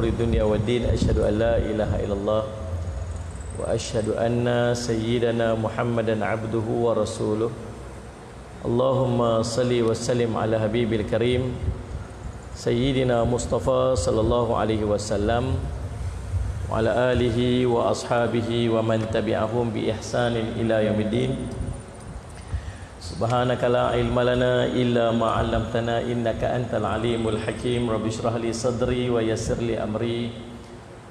umuri dunya waddin. Asyhadu an la ilaha illallah wa asyhadu anna sayyidana Muhammadan abduhu wa rasuluh. Allahumma salli wa sallim ala habibil karim Sayyidina Mustafa sallallahu alaihi wasallam wa ala alihi wa ashabihi wa man tabi'ahum bi ihsanin ila yaumiddin. Subhanaka la ilma lana illa ma 'allamtana innaka antal alimul hakim. Rabbi shrah li sadri wa yassir li amri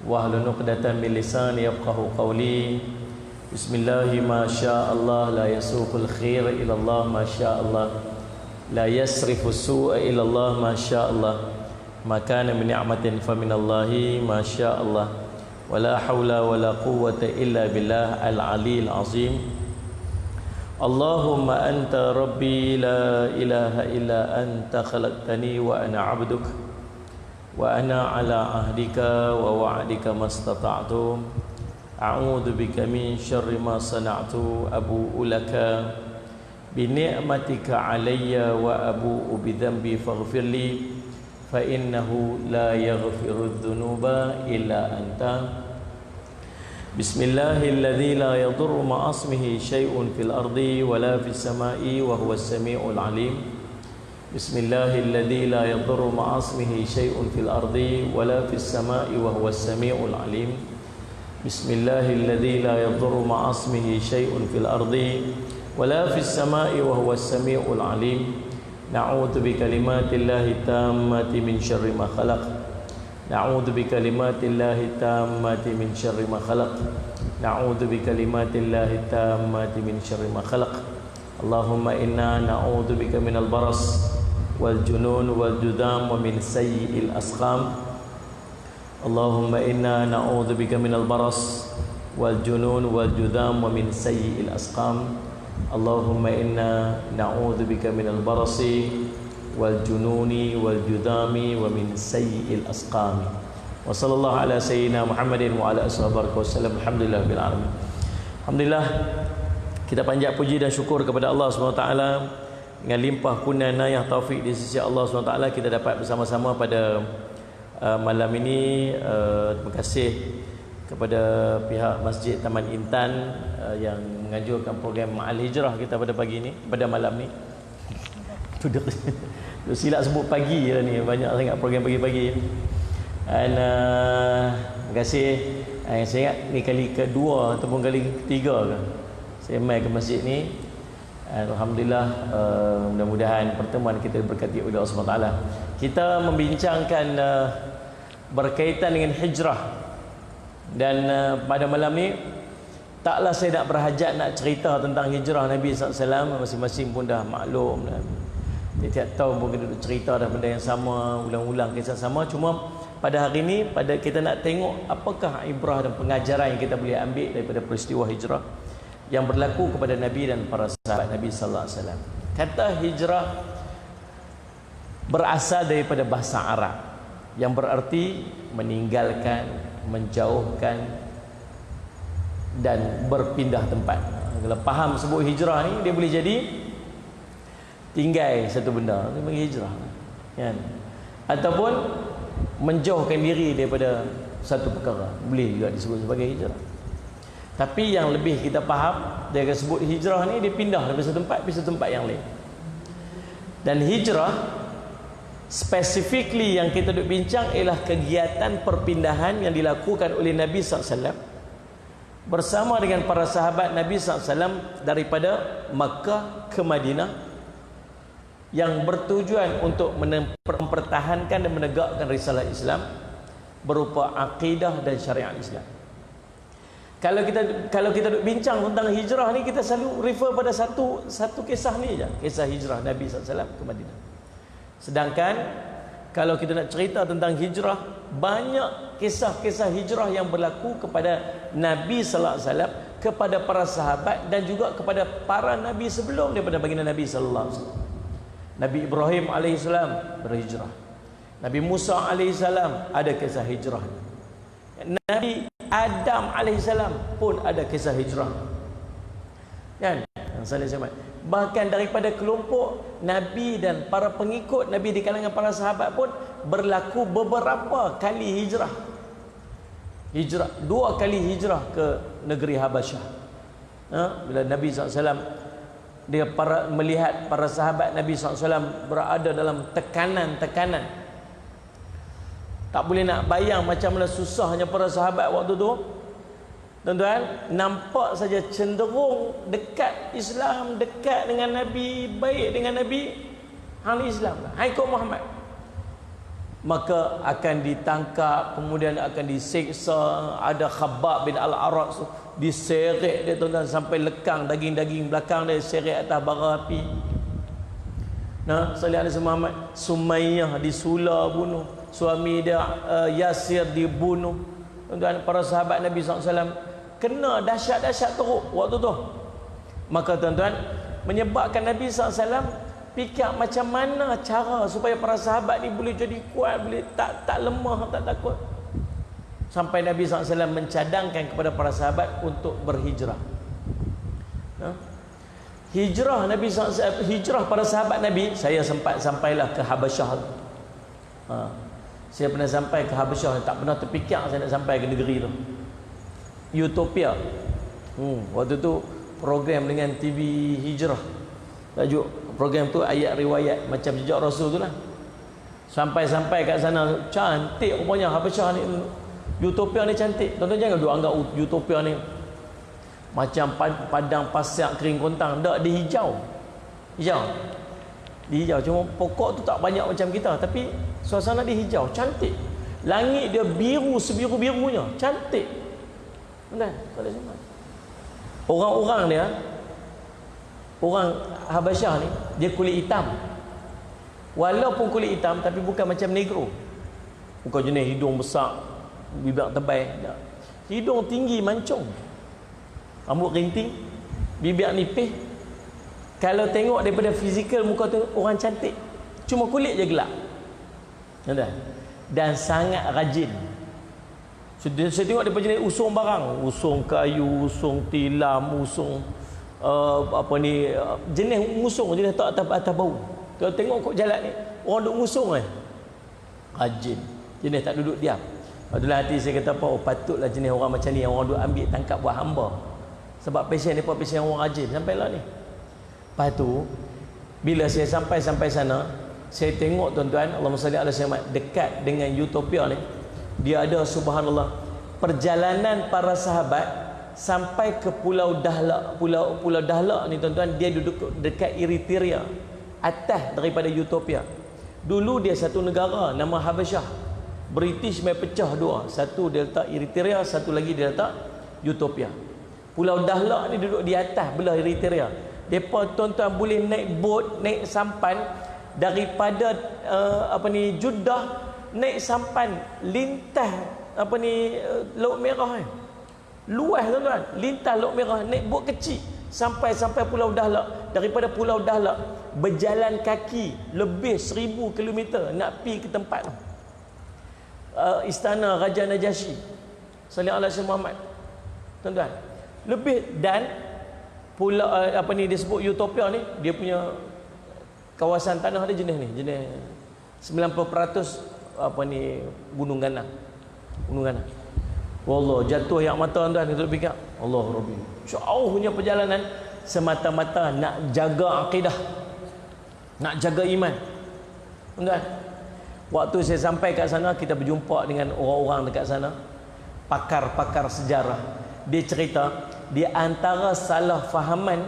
wahlul 'uqdatam min lisani yafqahu qawli. Bismillah ma syaa Allah la yasuqul khair ila Allah ma syaa Allah la yasrifu su'a ila Allah ma syaa Allah ma kana min ni'matin fa min Allah ma syaa Allah wala haula wala quwwata illa billah al-'aliyyil 'azim. Allahumma anta rabbi la ilaha illa anta khalaqtani wa ana 'abduk wa ana 'ala 'ahdika wa wa'dika mastata'tu. A'udzu bika min syarri ma sana'tu abu'u laka bi ni'matika 'alayya wa abu'u bi dhanbi faghfirli fa innahu la yaghfiru dhunuba illa anta. Bismillahilladzi la yadurru ma'asmihi syai'un fil ardi wa la fis sama'i wa huwas sami'ul 'alim. Bismillahilladzi la yadurru ma'asmihi syai'un fil ardi wa la fis sama'i wa huwas sami'ul 'alim. Bismillahilladzi la yadurru ma'asmihi syai'un fil ardi wa la fis sama'i wa huwas sami'ul 'alim. Na'udzu bikalimatillahi tammati min syarri ma khalaq. Na'udzu bikalimatillahi tammati min syarri ma khalaq. Na'udzu bikalimatillahi tammati min syarri ma khalaq. Allahumma inna na'udzu bika minal baras wal junun wal judam wa min sayyi'il asqam. Allahumma inna na'udzu bika minal baras wal junun wal judam wa min sayyi'il asqam. Allahumma inna na'udzu bika minal barasi wal jununi wal judami wa min sayyi'il asqami. Wa sallallahu ala sayyidina Muhammadin wa ala ashabihi wasallam. Alhamdulillah bil alamin. Alhamdulillah, kita panjat puji dan syukur kepada Allah SWT dengan limpah kurnia inayah taufik di sisi Allah SWT kita dapat bersama-sama pada malam ini. Terima kasih kepada pihak Masjid Taman Intan yang menganjurkan program Ma'al Hijrah kita pada pagi ini, pada malam ni. Silap sebut pagi lah ni, banyak sangat program pagi-pagi. Dan terima kasih. Saya ingat ni kali kedua ataupun kali ketiga ke saya mai ke masjid ni. Alhamdulillah, mudah-mudahan pertemuan kita berkati oleh Allah SWT. Kita membincangkan berkaitan dengan hijrah. Dan pada malam ni taklah saya nak berhajat nak cerita tentang hijrah Nabi SAW. Masing-masing pun dah maklum dan tiap tahun pun kita cerita dah benda yang sama, ulang-ulang kisah sama. Cuma pada hari ini kita nak tengok apakah ibrah dan pengajaran yang kita boleh ambil daripada peristiwa hijrah yang berlaku kepada Nabi dan para sahabat Nabi sallallahu alaihi wasallam. Kata hijrah berasal daripada bahasa Arab yang berarti meninggalkan, menjauhkan dan berpindah tempat. Kalau faham sebut hijrah ni, dia boleh jadi tinggal satu benda, dia panggil hijrah, kan? Ataupun menjauhkan diri daripada satu perkara, boleh juga disebut sebagai hijrah. Tapi yang lebih kita faham, dia akan sebut hijrah ni dia pindah dari satu tempat ke satu tempat yang lain. Dan hijrah specifically yang kita duk bincang ialah kegiatan perpindahan yang dilakukan oleh Nabi SAW bersama dengan para sahabat Nabi SAW daripada Makkah ke Madinah, yang bertujuan untuk mempertahankan dan menegakkan risalah Islam berupa akidah dan syariat Islam. Kalau kita duk bincang tentang hijrah ni, kita selalu refer pada satu kisah ni je, kisah hijrah Nabi SAW ke Madinah. Sedangkan kalau kita nak cerita tentang hijrah, banyak kisah-kisah hijrah yang berlaku kepada Nabi sallallahu alaihi wasallam, kepada para sahabat dan juga kepada para nabi sebelum daripada baginda Nabi sallallahu alaihi wasallam. Nabi Ibrahim alaihissalam berhijrah. Nabi Musa alaihissalam ada kisah hijrah. Nabi Adam alaihissalam pun ada kisah hijrah. Kan? Yang saling sama. Bahkan daripada kelompok Nabi dan para pengikut Nabi di kalangan para sahabat pun berlaku beberapa kali hijrah. Dua kali hijrah ke negeri Habasyah. Bila Nabi SAW dia melihat para sahabat Nabi SAW berada dalam tekanan. Tak boleh nak bayang macam mana susahnya para sahabat waktu tu. Tuan-tuan, nampak saja cenderung dekat Islam, dekat dengan Nabi, baik dengan Nabi, hang Islam lah, hai kaum Muhammad. Maka akan ditangkap, kemudian akan diseksa. Ada Khabbab bin Al-Arat diseret dia, tuan-tuan, sampai lekang daging-daging belakang dia, seret atas bara api. Sallallahu alaihi Muhammad. Sumayyah disula bunuh, suami dia Yasir dibunuh. Tuan-tuan, para sahabat Nabi SAW kena dahsyat-dahsyat teruk waktu tu. Maka tuan-tuan, menyebabkan Nabi SAW fikir macam mana cara supaya para sahabat ni boleh jadi kuat, boleh tak lemah, tak takut. Sampai Nabi SAW mencadangkan kepada para sahabat untuk berhijrah. Hijrah Nabi SAW, hijrah para sahabat Nabi. Saya sempat sampailah ke Habasyah. Saya pernah sampai ke Habasyah, tak pernah terfikir saya nak sampai ke negeri tu. Utopia. Waktu tu program dengan TV Hijrah. Tajuk program tu ayat riwayat macam jejak Rasul tu lah. Sampai-sampai kat sana, cantik rupanya Habasyah ni. Utopia ni cantik. Tuan-tuan jangan duk anggap Utopia ni macam padang pasir kering kontang. Tak, dia hijau. Dia hijau. Cuma pokok tu tak banyak macam kita, tapi suasana dia hijau, cantik. Langit dia biru, sebiru-birunya, cantik. Tuan-tuan, orang-orang dia, orang Habasyah ni, dia kulit hitam. Walaupun kulit hitam, tapi bukan macam negro. Bukan jenis hidung besar, bibir tebal. Tak. Hidung tinggi mancung, rambut rinting, bibir nipis. Kalau tengok daripada fizikal muka tu, orang cantik. Cuma kulit je gelap. Dan sangat rajin. Saya tengok daripada jenis usung barang, usung kayu, usung tilam, usung jenis ngusung, jenis tak atas bau. Kalau tengok kok jalan ni, orang duduk ngusung rajin, jenis tak duduk diam. Adalah hati saya kata apa, patutlah jenis orang macam ni, orang duduk ambil tangkap buat hamba. Sebab pasien ni pun pasien orang rajin. Sampailah ni. Lepas tu bila saya sampai sana, saya tengok tuan-tuan, Allahumma salli ala Muhammad, dekat dengan Utopia ni, dia ada subhanallah perjalanan para sahabat sampai ke Pulau Dahlak. Pulau Dahlak ni tuan-tuan, dia duduk dekat Eritrea, atas daripada Utopia. Dulu dia satu negara nama Habasyah. British mai pecah dua, satu dia letak Eritrea, satu lagi dia letak Utopia. Pulau Dahlak ni duduk di atas belah Eritrea. Depa tuan-tuan boleh naik bot, naik sampan daripada Jeddah, naik sampan lintas Laut Merah ni. Luas tuan-tuan, lintas Laut Merah, naik bot kecil sampai Pulau Dahlak. Daripada Pulau Dahlak berjalan kaki lebih 1000 km nak pi ke tempat tu. Istana Raja Najasyi sallallahu alaihi Muhammad. Tuan-tuan, lebih, dan pulau disebut Utopia ni, dia punya kawasan tanah dia jenis 90% gunung ganang. Wallah, jatuh yang mata tuan-tuan, kita fikir Allah Rabbi, jauhnya perjalanan semata-mata nak jaga akidah, nak jaga iman. Tuan-tuan, waktu saya sampai kat sana, kita berjumpa dengan orang-orang dekat sana, pakar-pakar sejarah. Dia cerita, di antara salah fahaman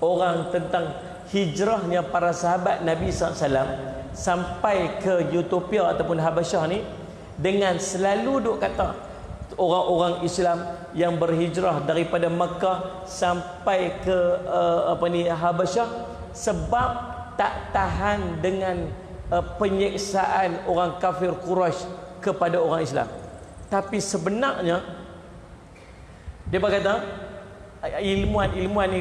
orang tentang hijrahnya para sahabat Nabi SAW sampai ke Utopia ataupun Habasyah ni, dengan selalu duk kata orang-orang Islam yang berhijrah daripada Makkah sampai ke Habasyah sebab tak tahan dengan penyiksaan orang kafir Quraisy kepada orang Islam. Tapi sebenarnya dia berkata, ilmuwan ni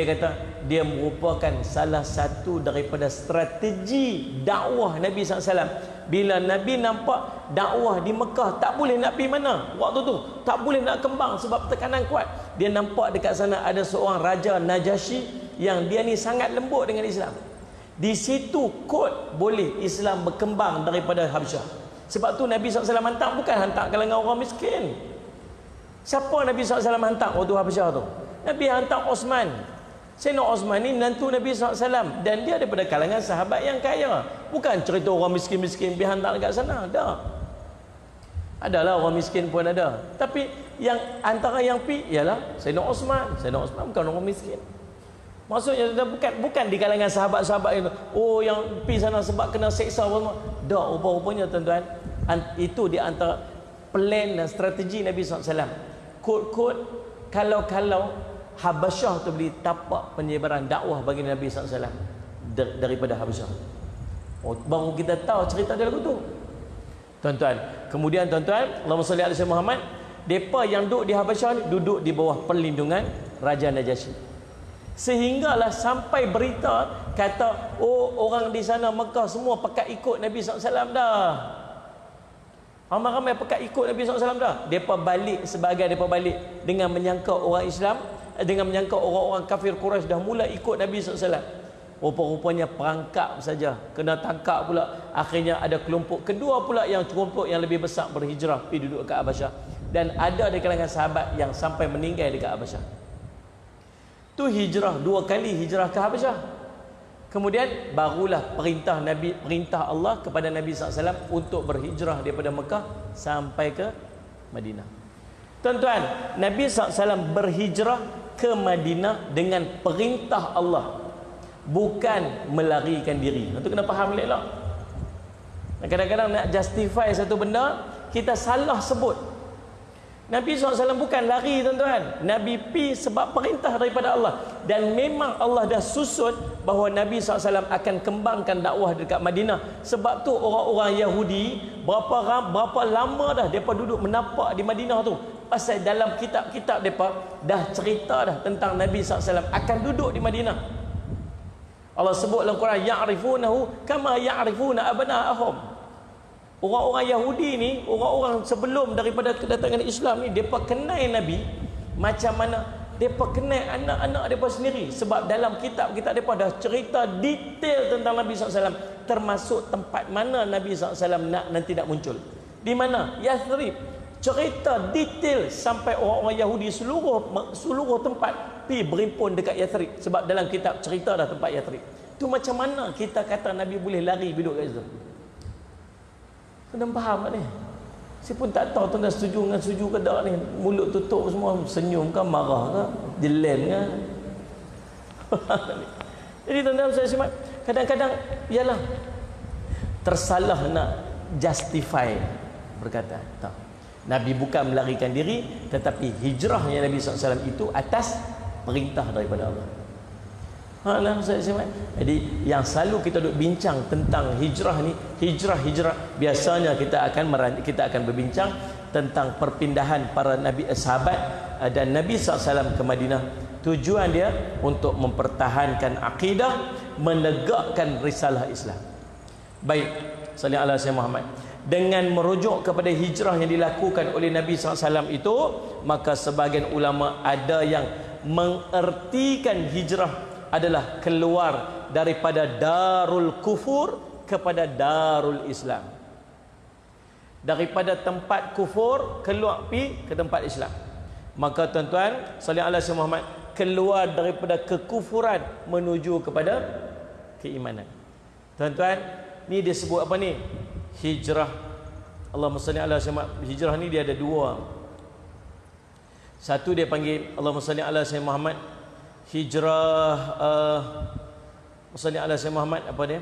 kata, dia merupakan salah satu daripada strategi dakwah Nabi SAW. Bila Nabi nampak dakwah di Mekah tak boleh nak pergi mana waktu tu, tak boleh nak kembang sebab tekanan kuat, dia nampak dekat sana ada seorang Raja Najasyi yang dia ni sangat lembut dengan Islam. Di situ kod boleh Islam berkembang daripada Habsyah. Sebab tu Nabi SAW hantar bukan hantar kalangan orang miskin. Siapa Nabi SAW hantar waktu Habsyah tu? Nabi hantar Osman. Sayyidina Osman ni menantu Nabi SAW, dan dia daripada kalangan sahabat yang kaya. Bukan cerita orang miskin-miskin pergi hantar dekat sana. Tak. Adalah orang miskin pun ada. Tapi yang antara yang pi ialah Sayyidina Osman. Sayyidina Osman bukan orang miskin. Maksudnya bukan di kalangan sahabat-sahabat itu. Oh, yang pi sana sebab kena seksa apa semua. Tak, rupa-rupanya tuan-tuan, itu di antara plan dan strategi Nabi SAW. Kod-kod kalau Habasyah tu boleh tapak penyebaran dakwah bagi Nabi SAW daripada Habasyah. Oh, baru kita tahu cerita dia lagu tu. Tuan-tuan, kemudian tuan-tuan, Allahumma salli ala sayyidina Muhammad, depa yang duduk di Habasyah ni duduk di bawah perlindungan Raja Najasyi. Sehinggalah sampai berita kata, oh, orang di sana Mekah semua pakat ikut Nabi SAW dah. Ramai-ramai pakat ikut Nabi SAW dah. Mereka balik sebagai mereka balik dengan menyangka orang Islam, dengan menyangka orang-orang kafir Quraisy dah mula ikut Nabi SAW. Rupa-rupanya perangkap saja, kena tangkap pula. Akhirnya ada kelompok kedua pula, yang kelompok yang lebih besar berhijrah pergi duduk dekat Habasyah. Dan ada di kalangan sahabat yang sampai meninggal dekat Habasyah. Tu hijrah, 2 kali hijrah ke Habasyah. Kemudian barulah perintah Allah kepada Nabi SAW untuk berhijrah daripada Mekah sampai ke Madinah. Tuan-tuan, Nabi SAW berhijrah ke Madinah dengan perintah Allah, bukan melarikan diri. Itu kena faham elok-elok. Kadang-kadang nak justify satu benda, kita salah sebut. Nabi SAW bukan lari, tuan-tuan. Nabi pi sebab perintah daripada Allah. Dan memang Allah dah susun bahawa Nabi SAW akan kembangkan dakwah dekat Madinah. Sebab tu orang-orang Yahudi berapa lama dah mereka duduk menapak di Madinah tu. Pasal dalam kitab-kitab mereka dah cerita dah tentang Nabi SAW akan duduk di Madinah. Allah sebut dalam Quran, ya'rifunahu kama ya'rifuna abna'ahum. Orang-orang Yahudi ni, orang-orang sebelum daripada kedatangan Islam ni, mereka kenal Nabi macam mana mereka kenal anak-anak mereka sendiri. Sebab dalam kitab-kitab mereka dah cerita detail tentang Nabi SAW, termasuk tempat mana Nabi SAW nanti nak muncul. Di mana? Yathrib. Cerita detail sampai orang-orang Yahudi seluruh tempat pergi berimpun dekat Yathrib. Sebab dalam kitab cerita dah tempat Yathrib. Tu macam mana kita kata Nabi boleh lari duduk kat situ? Tuan faham tak ni? Saya pun tak tahu tuan setuju dengan setuju ke tak ni. Mulut tutup semua, senyum ke, marah ke, jelen ke. Jadi tuan-tuan saya simak, kadang-kadang ialah tersalah nak justify berkata. Tak. Nabi bukan melarikan diri, tetapi hijrahnya Nabi SAW itu atas perintah daripada Allah. Jadi yang selalu kita duk bincang tentang hijrah ni, hijrah biasanya kita akan berbincang tentang perpindahan para nabi, sahabat dan Nabi SAW ke Madinah. Tujuan dia untuk mempertahankan akidah, menegakkan risalah Islam. Baik, sallallahu alaihi Muhammad. Dengan merujuk kepada hijrah yang dilakukan oleh Nabi SAW itu, maka sebagian ulama ada yang mengertikan hijrah adalah keluar daripada darul kufur kepada darul Islam. Daripada tempat kufur keluar pi ke tempat Islam. Maka tuan-tuan, sallallahu alaihi Muhammad, keluar daripada kekufuran menuju kepada keimanan. Tuan-tuan, ni dia sebut apa ni? Hijrah. Allahumma salli ala sayyidina. Hijrah ni dia ada dua. Satu dia panggil Allahumma salli ala sayyidina Muhammad, hijrah salli ala sayyidina Muhammad, apa dia?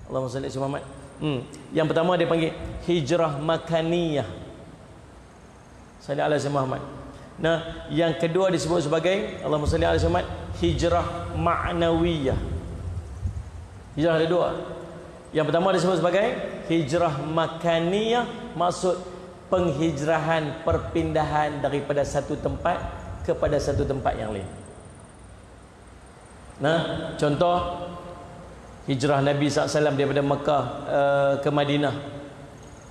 Allahumma salli ala Muhammad. Yang pertama dia panggil hijrah makaniyah. Salli ala sayyidina Muhammad. Nah, yang kedua disebut sebagai Allahumma salli ala sayyidina Muhammad, hijrah ma'nawiyah. Hijrah ada dua. Yang pertama disebut sebagai hijrah makaniyah, maksud penghijrahan, perpindahan daripada satu tempat kepada satu tempat yang lain. Nah, contoh hijrah Nabi SAW daripada Mekah ke Madinah.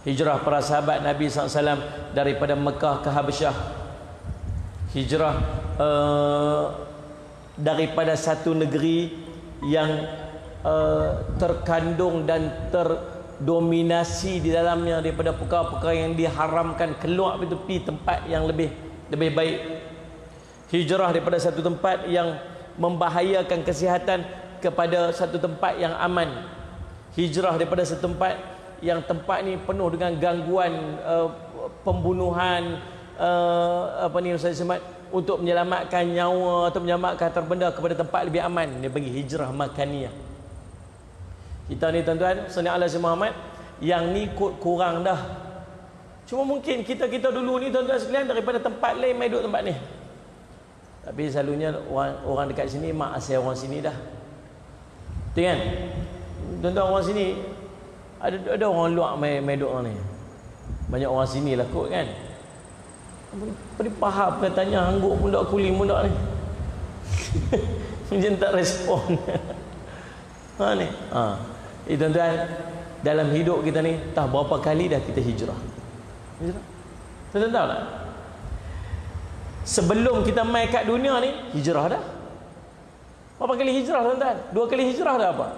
Hijrah para sahabat Nabi SAW daripada Mekah ke Habasyah. Hijrah daripada satu negeri yang terkandung dan terdominasi di dalamnya daripada perkara-perkara yang diharamkan, keluar pergi tempat yang lebih baik. Hijrah daripada satu tempat yang membahayakan kesihatan kepada satu tempat yang aman. Hijrah daripada satu tempat yang tempat ni penuh dengan gangguan, pembunuhan, Ustaz Samad, untuk menyelamatkan nyawa atau menyelamatkan harta benda kepada tempat lebih aman. Dia panggil hijrah makaniyah. Kita ni tuan-tuan, sallallahu alaihi Muhammad, yang ni kurang dah. Cuma mungkin kita dulu ni tuan-tuan sekalian daripada tempat lain mai duduk tempat ni. Tapi selalunya orang dekat sini mak asal orang sini dah. Betul kan? Tuan-tuan, orang sini ada orang luar mai duduk orang ni. Banyak orang sini lah kot kan. Apa faham katanya hangguk budak kulim budak ni. Macam tak respon. Ni. Tuan-tuan, dalam hidup kita ni tak berapa kali dah kita hijrah. Tuan-tuan tahu tak? Sebelum kita mai kat dunia ni, hijrah dah. Berapa kali hijrah tuan-tuan? 2 kali hijrah dah apa?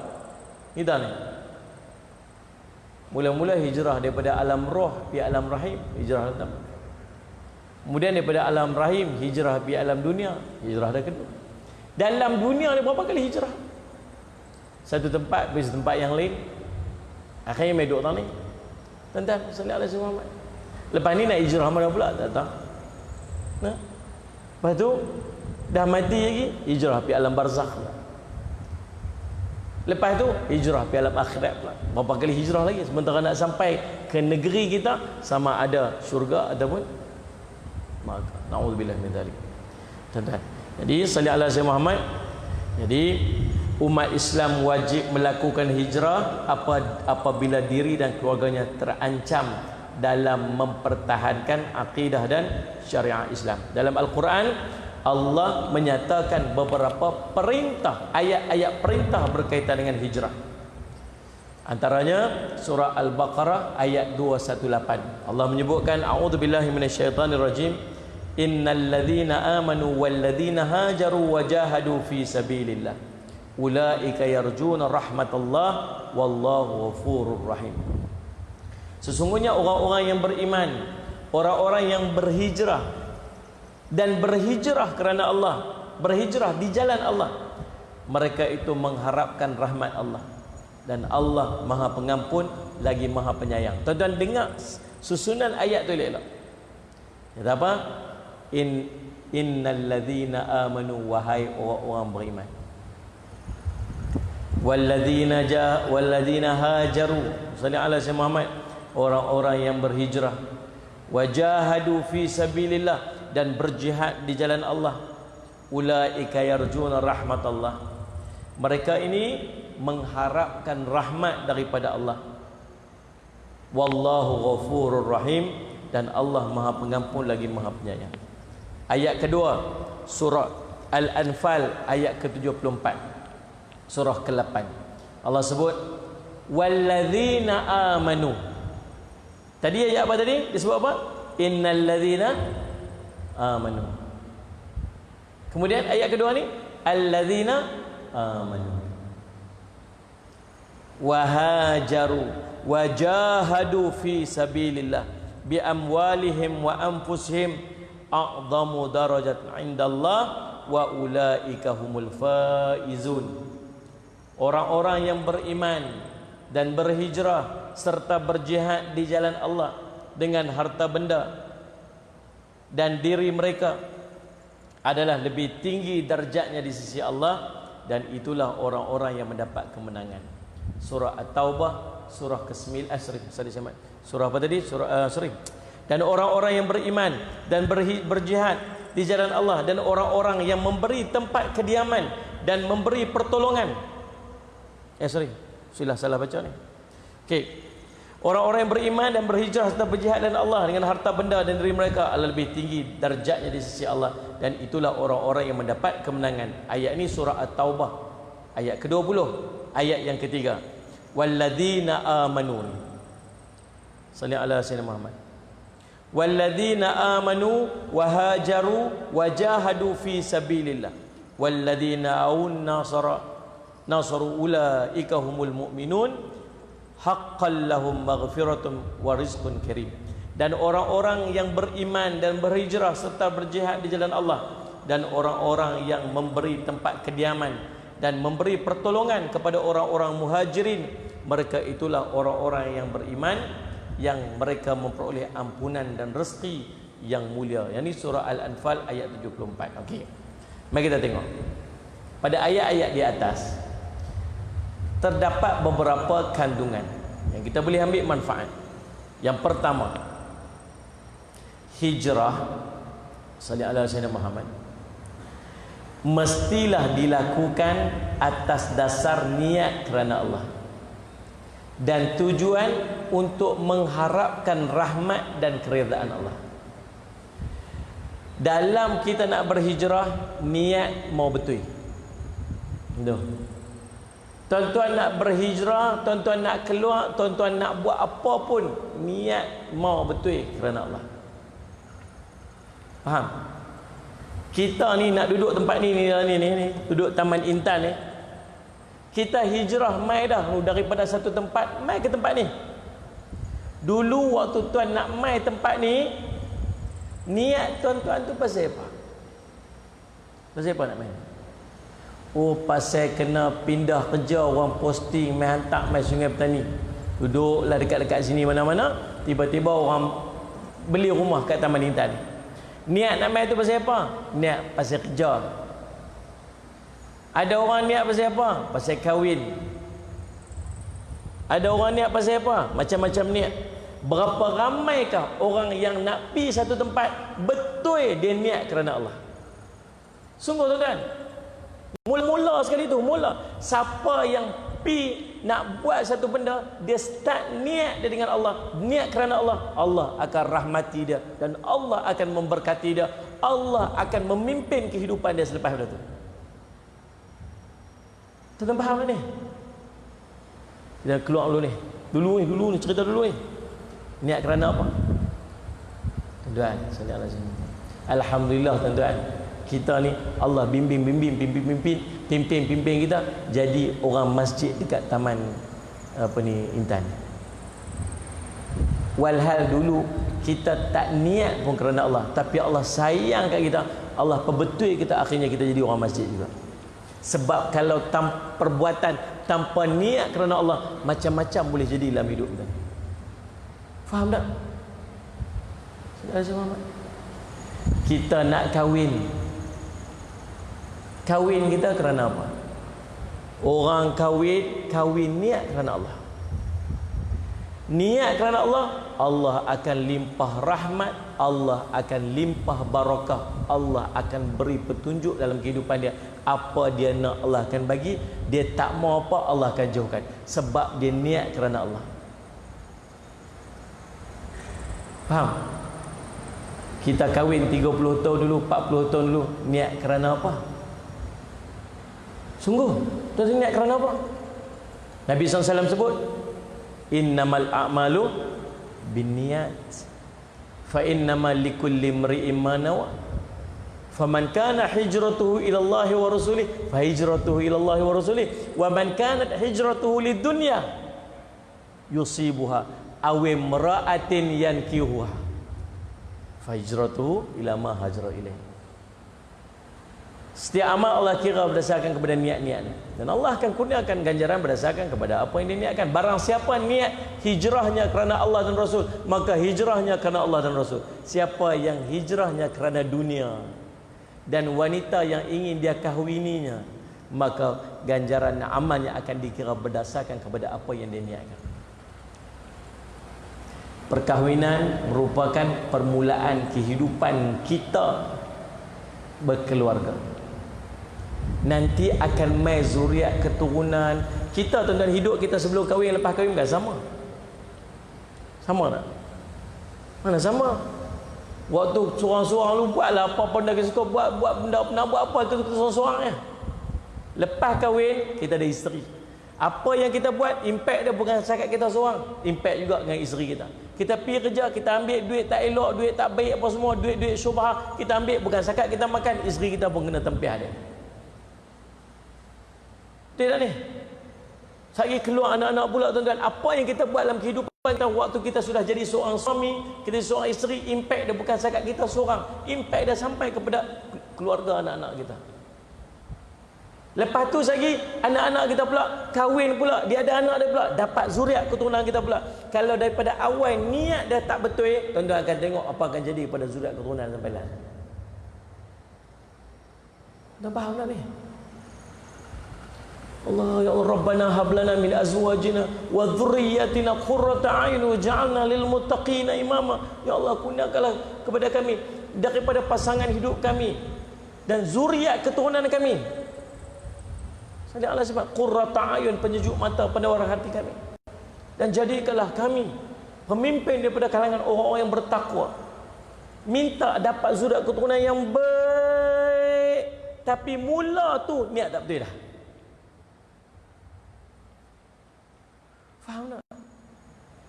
Kita ni. Mula-mula hijrah daripada alam roh pergi alam rahim, hijrah pertama. Kemudian daripada alam rahim hijrah pergi alam dunia, hijrah dah kedua. Dalam dunia ni berapa kali hijrah? Satu tempat pergi satu tempat yang lain. Akhirnya mai duduk tang ni. Tuan-tuan, sallallahu alaihi Muhammad. Lepas ni nak hijrah mana pula? Tak tahu. Nah. Lepas tu dah mati lagi, hijrah pergi alam barzakh pula. Lepas tu hijrah pergi alam akhirat pula. Berapa kali hijrah lagi sementara nak sampai ke negeri kita, sama ada syurga ataupun neraka. Nauzubillah min dzalik. Tuan-tuan. Jadi sallallahu alaihi Muhammad. Jadi umat Islam wajib melakukan hijrah apabila diri dan keluarganya terancam dalam mempertahankan akidah dan syariat Islam. Dalam Al-Quran, Allah menyatakan beberapa perintah, ayat-ayat perintah berkaitan dengan hijrah. Antaranya surah Al-Baqarah ayat 218. Allah menyebutkan, a'udzubillahi minasyaitonirrajim, innal ladzina amanu wal ladzina hajaru wajahadu fi sabilillah ulaika yarjuna rahmatallah wallahu ghafurur rahim. Sesungguhnya orang-orang yang beriman, orang-orang yang berhijrah dan berhijrah kerana Allah, berhijrah di jalan Allah, mereka itu mengharapkan rahmat Allah, dan Allah Maha Pengampun lagi Maha Penyayang. Tuan-tuan dengar susunan ayat tu elok. Kata apa? Innal ladzina amanu, wahai orang-orang beriman, walladzina hajaru, sallallahu alaihi Muhammad, orang-orang yang berhijrah, wajahadu fi sabilillah, dan berjihad di jalan Allah, ulaika yarjuna rahmatallah, mereka ini mengharapkan rahmat daripada Allah, wallahu ghafurur rahim, dan Allah Maha Pengampun lagi Maha Penyayang. Ayat kedua surah Al-Anfal ayat ke-74, surah ke-8, Allah sebut walladzina amanu. Tadi ayat apa tadi? Disebut apa? Innal ladzina amanu. Kemudian ayat kedua ni alladzina amanu wahajaru wajahadu fi sabilillah bi amwalihim wa anfusihim a'zamu darajatan 'indallah wa ulaika humul faizun. Orang-orang yang beriman dan berhijrah serta berjihad di jalan Allah dengan harta benda dan diri mereka adalah lebih tinggi darjatnya di sisi Allah, dan itulah orang-orang yang mendapat kemenangan. Surah At-Taubah surah ke-9, surah apa tadi? Dan orang-orang yang beriman dan berjihad di jalan Allah, dan orang-orang yang memberi tempat kediaman dan memberi pertolongan. Salah baca ni. Okey. Orang-orang yang beriman dan berhijrah serta berjihad dan Allah dengan harta benda dan diri mereka adalah lebih tinggi darjatnya di sisi Allah, dan itulah orang-orang yang mendapat kemenangan. Ayat ini surah At-Taubah ayat ke-20, ayat yang ketiga. Walladzina amanu. Salli ala sayyidina Muhammad. Walladzina amanu wahajaru wajahadu fi sabilillah walladzina nasara nasaru ulaika humul mu'minun haqqan lahum maghfiratun wa rizqun karim. Dan orang-orang yang beriman dan berhijrah serta berjihad di jalan Allah, dan orang-orang yang memberi tempat kediaman dan memberi pertolongan kepada orang-orang muhajirin, mereka itulah orang-orang yang beriman, yang mereka memperoleh ampunan dan rezeki yang mulia. Yang ini surah Al-Anfal ayat 74. Okey. Mari kita tengok. Pada ayat-ayat di atas terdapat beberapa kandungan yang kita boleh ambil manfaat. Yang pertama, hijrah sallallahu alaihi wasallam Muhammad mestilah dilakukan atas dasar niat kerana Allah dan tujuan untuk mengharapkan rahmat dan keridaan Allah. Dalam kita nak berhijrah, niat mau betul. Tuh. Tuan-tuan nak berhijrah, tuan-tuan nak keluar, tuan-tuan nak buat apa pun, niat mau betul kerana Allah. Faham? Kita ni nak duduk tempat ni duduk Taman Intan ni. Kita hijrah mai dah daripada satu tempat mai ke tempat ni. Dulu waktu tuan nak mai tempat ni, niat tuan-tuan tu pasal apa? Pasal apa nak mai? Oh, pasal kena pindah kerja, orang posting mai hantar mai Sungai Petani. Duduklah dekat-dekat sini mana-mana, tiba-tiba orang beli rumah kat Taman Intan ni. Niat nak mai tu pasal apa? Niat pasal kerja. Ada orang niat pasal apa? Pasal kahwin. Ada orang niat pasal apa? Macam-macam niat. Berapa ramaikah orang yang nak pi satu tempat betul dia niat kerana Allah? Sungguh tuan-tuan. Mula-mula sekali tu, siapa yang pi nak buat satu benda, dia start niat dia dengan Allah, niat kerana Allah, Allah akan rahmati dia dan Allah akan memberkati dia, Allah akan memimpin kehidupan dia selepas itu. Tuan-tuan faham tak ni? Kita keluar dulu ni, cerita dulu ni. Niat kerana apa? Tuan-tuan, sallallahu alaihi wasallam. Alhamdulillah tuan-tuan, kita ni Allah pimpin kita jadi orang masjid dekat taman Intan. Walhal dulu kita tak niat pun kerana Allah, tapi Allah sayang kat kita, Allah perbetul kita, akhirnya kita jadi orang masjid juga. Sebab kalau perbuatan tanpa niat kerana Allah, macam-macam boleh jadi dalam hidup kita. Faham tak? Kita nak kahwin kita kerana apa? Orang kahwin niat kerana Allah. Niat kerana Allah, Allah akan limpah rahmat, Allah akan limpah barakah, Allah akan beri petunjuk dalam kehidupan dia. Apa dia nak, Allah akan bagi. Dia tak mau apa, Allah akan jauhkan. Sebab dia niat kerana Allah. Faham? Kita kahwin 30 tahun dulu, 40 tahun dulu, niat kerana apa? Sungguh, tuan niat kerana apa? Nabi SAW sebut, innamal a'malu binniyat, fa innamal likulli imri'in ma nawa, faman kana hijratuhu ila Allah wa rasulih fa hijratuhu ila Allah wa rasulih, wa man kanat hijratuhu lidunya yusibuha aw imra'atin yankihuha fa hijratuhu ila ma hajara ilaih. Setiap amal Allah kira berdasarkan kepada niat-niat, dan Allah akan kurniakan ganjaran berdasarkan kepada apa yang diniatkan. Barang siapa niat hijrahnya kerana Allah dan Rasul, maka hijrahnya kerana Allah dan Rasul. Siapa yang hijrahnya kerana dunia dan wanita yang ingin dia kahwininya, maka ganjaran amalnya akan dikira berdasarkan kepada apa yang dia niatkan. Perkahwinan merupakan permulaan kehidupan kita berkeluarga. Nanti akan mai zuriat keturunan. Kita tuan-tuan hidup kita sebelum kahwin, lepas kahwin bukan sama. Sama tak? Mana sama? Waktu seorang-seorang lu buatlah apa benda kita suka buat benda, nak buat apa kita seorang-seorang ya. Lepas kahwin kita ada isteri. Apa yang kita buat, impact dia bukan setakat kita seorang, impact juga dengan isteri kita. Kita pergi kerja, kita ambil duit tak elok, duit tak baik apa semua, duit syubhah kita ambil, bukan setakat kita makan, isteri kita pun kena tempiah dia. Betul tak ni? Sagi keluar anak-anak pula tuan-tuan. Apa yang kita buat dalam kehidupan kita waktu kita sudah jadi seorang suami, kita seorang isteri, impact dia bukan setakat kita seorang, impact dia sampai kepada keluarga anak-anak kita. Lepas tu lagi anak-anak kita pula kahwin pula, dia ada anak dia pula, dapat zuriat keturunan kita pula. Kalau daripada awal niat dia tak betul, tuan-tuan akan tengok apa akan jadi pada zuriat keturunan sampai lah. Dah faham tak ni? Allah, ya Allah, Rabbana hablana min azwajina wa dhurriyyatina qurrata a'yun waj'alna lil muttaqina imama. Ya Allah, kurniakanlah kepada kami daripada pasangan hidup kami dan zuriat keturunan kami. Salih Allah sebab qurrata a'yun, penyejuk mata pada orang hati kami. Dan jadikanlah kami pemimpin daripada kalangan orang-orang yang bertakwa. Minta dapat zuriat keturunan yang baik, tapi mula tu niat tak betul dah. Faham tak?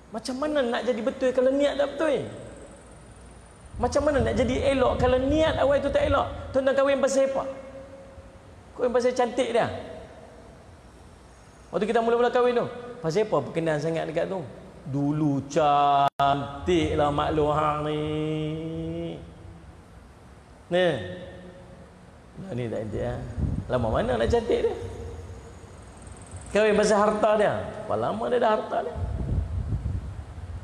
Macam mana nak jadi betul kalau niat tak betul? Macam mana nak jadi elok kalau niat awal itu tak elok? Tuan-tuan kahwin pasal apa? Kahwin pasal cantik dia. Waktu kita mula-mula kahwin tu, pasal apa berkenan sangat dekat tu? Dulu cantik lah maklum hang ni. Ni tak cantik lah. Lama mana nak cantik dia? Kahwin pasal harta dia. Berapa lama dia dah harta dia?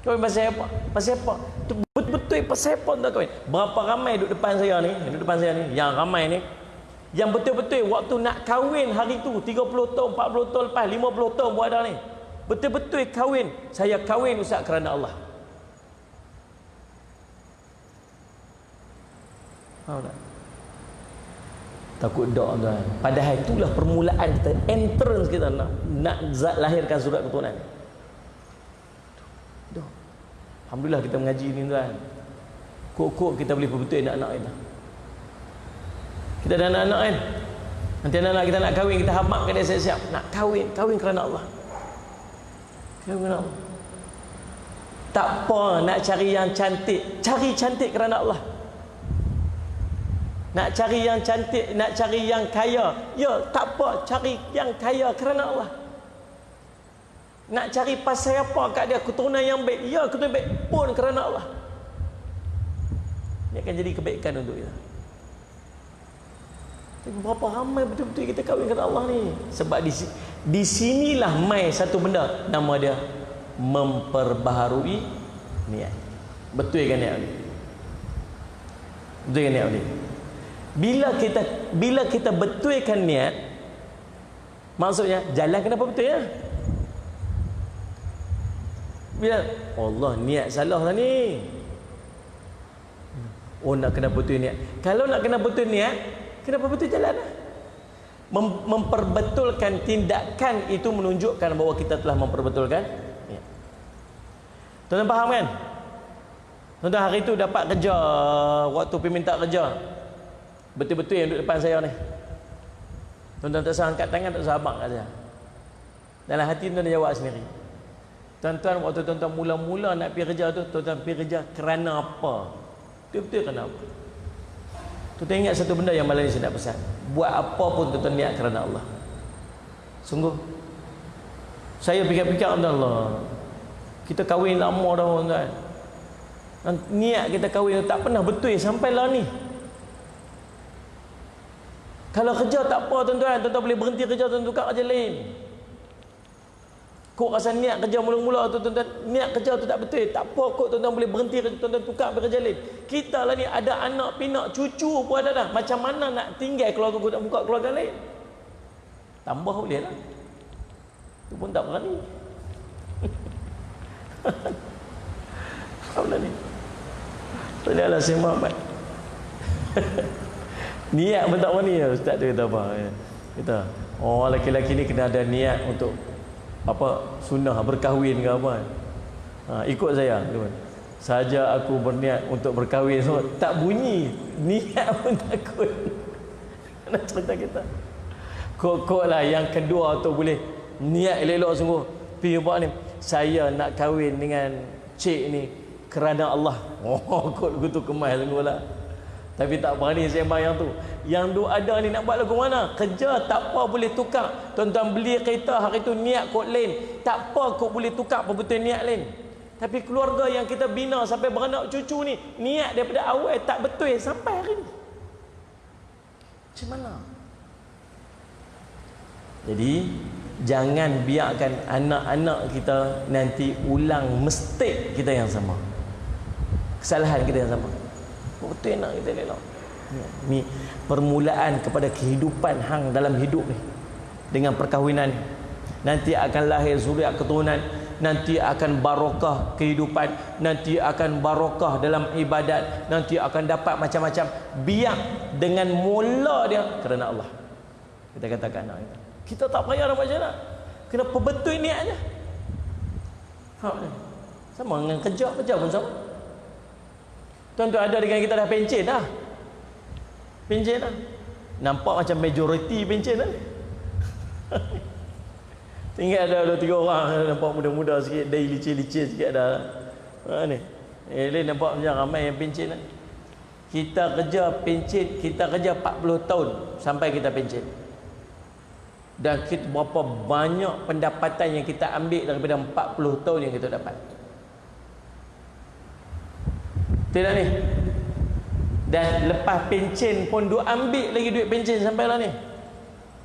Kahwin pasal apa? Pasal apa? Betul-betul pasal apa tak kahwin? Berapa ramai duduk depan saya ni? Duduk depan saya ni, yang ramai ni, yang betul-betul waktu nak kahwin hari tu 30 tahun, 40 tahun lepas, 50 tahun buat dah ni. Betul-betul kahwin. Saya kahwin Ustaz kerana Allah. Faham tak? Takut dok tuan. Padahal itulah permulaan kita, entrance kita nak lahirkan surat keturunan. Doh. Alhamdulillah kita mengaji ni tuan. Kok kita boleh betul anak-anak kita. Kita ada anak-anak kan. Nanti anak-anak kita nak kahwin, kita hamakkan dia siap-siap. Nak kahwin kerana Allah. Kahwin kerana Allah. Tak apa nak cari yang cantik, cari cantik kerana Allah. Nak cari yang cantik, nak cari yang kaya, ya tak apa, cari yang kaya kerana Allah. Nak cari pasal apa kat dia, keturunan yang baik, ya keturunan baik pun kerana Allah. Ini akan jadi kebaikan untuk kita. Tapi berapa ramai betul-betul kita kahwin kerana Allah ni? Sebab di sinilah mai satu benda, nama dia memperbaharui niat. Betul kan niat ni? Betul kan niat ni? Bila kita betulkan niat, maksudnya jalan kenapa betul ya? Bila Allah niat salah lah ni. Oh nak kena betul niat. Kalau nak kena betul niat, kenapa betul jalan lah? Memperbetulkan tindakan itu menunjukkan bahawa kita telah memperbetulkan niat. Tuan-tuan faham kan? Tuan-tuan hari itu dapat kerja, waktu pergi minta kerja, betul-betul yang duduk depan saya ni, tuan-tuan tak usah angkat tangan, tak usah abang kat saya. Dalam hati tuan-tuan jawab sendiri. Tuan-tuan waktu tuan-tuan mula-mula nak pergi kerja tu, tuan-tuan pergi kerja kerana apa? Betul-betul kerana apa? Tuan-tuan ingat satu benda yang malam ni saya nak pesan. Buat apa pun tuan-tuan niat kerana Allah. Sungguh saya fikir-fikir Allah, kita kahwin lama dah tuan-tuan, niat kita kahwin tak pernah betul sampailah ni. Kalau kerja tak apa tuan-tuan, tuan-tuan boleh berhenti kerja, tuan-tuan tukar kerja lain. Kok rasa niat kerja mula-mula tu tuan-tuan, niat kerja tu tak betul, tak apa, kok tuan-tuan boleh berhenti kerja, tuan-tuan tukar kerja lain. Kita lah ni ada anak, pinak, cucu pun ada dah. Macam mana nak tinggal keluarga, nak buka keluarga lain? Tambah boleh lah. Tu pun tak berani. Apa ni? Padahal saya Muhammad. Niat pun tak berani ya ustaz tu kata apa? Kita, oh lelaki-lelaki ni kena ada niat untuk apa, sunnah berkahwin ke apa. Ikut saya tu. Saja aku berniat untuk berkahwin, so, tak bunyi niat pun takut. Nak cerita kita. Kok lah yang kedua tu boleh niat elok-elok sungguh. Pergi buat ni, saya nak kahwin dengan cik ni kerana Allah. Oh kok begitu kemas sungguh lah. Tapi tak berani sembang yang tu. Yang tu ada ni nak buat lagu mana? Kerja tak apa boleh tukar. Tuan-tuan beli kereta hari tu niat kod lain. Tak apa kod boleh tukar betul niat lain. Tapi keluarga yang kita bina sampai beranak cucu ni, niat daripada awal tak betul sampai hari ni. Macam mana? Jadi jangan biarkan anak-anak kita nanti ulang mistake kita yang sama, kesalahan kita yang sama. Betul nak kita elok. Ni permulaan kepada kehidupan hang dalam hidup ni. Dengan perkahwinan nanti akan lahir zuriat keturunan, nanti akan barokah kehidupan, nanti akan barokah dalam ibadat, nanti akan dapat macam-macam. Biar dengan mula dia kerana Allah. Kita katakan anak kita, kita tak payah nak macam mana. Kenapa betul niatnya? Sama dengan kerja pun sama. Tuan-tuan ada dengan kita dah pencen dah. Pencen dah. Nampak macam majoriti pencen dah. Tinggal ada 2-3 orang nampak muda-muda sikit, dai licin-licin sikit dah. Ni. Lain nampak macam ramai yang pencen dah. Kita kerja pencen, kita kerja 40 tahun sampai kita pencen. Dan kita berapa banyak pendapatan yang kita ambil daripada 40 tahun yang kita dapat. Tidak ni. Dan lepas pencen pun duk ambil lagi duit pencen sampai lah ni.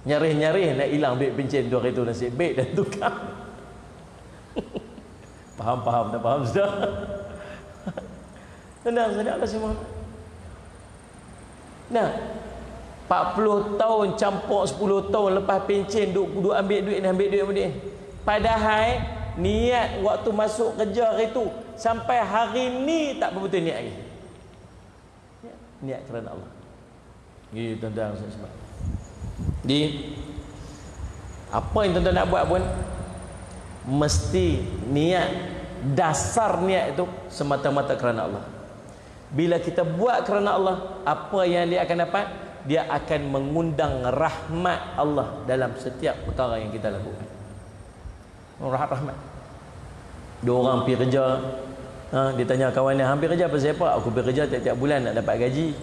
Nyarih-nyarih nak hilang duit pencen tu hari tu, nasib baik dan tukar. Faham tak faham sudah? Tenang saja Allah semua. Nah, 40 tahun campur 10 tahun lepas pencen duk ambil duit ni. Padahal niat waktu masuk kerja hari tu sampai hari ni tak betul niat lagi. Niat kerana Allah. Gitu tuan-tuan sebab. Jadi apa yang tuan-tuan nak buat pun mesti niat, dasar niat itu semata-mata kerana Allah. Bila kita buat kerana Allah, apa yang dia akan dapat? Dia akan mengundang rahmat Allah dalam setiap perkara yang kita lakukan. Rahmat. Dua orang pergi kerja, dia tanya kawan dia, hampir kerja apa siapa? Aku pergi kerja tiap-tiap bulan nak dapat gaji.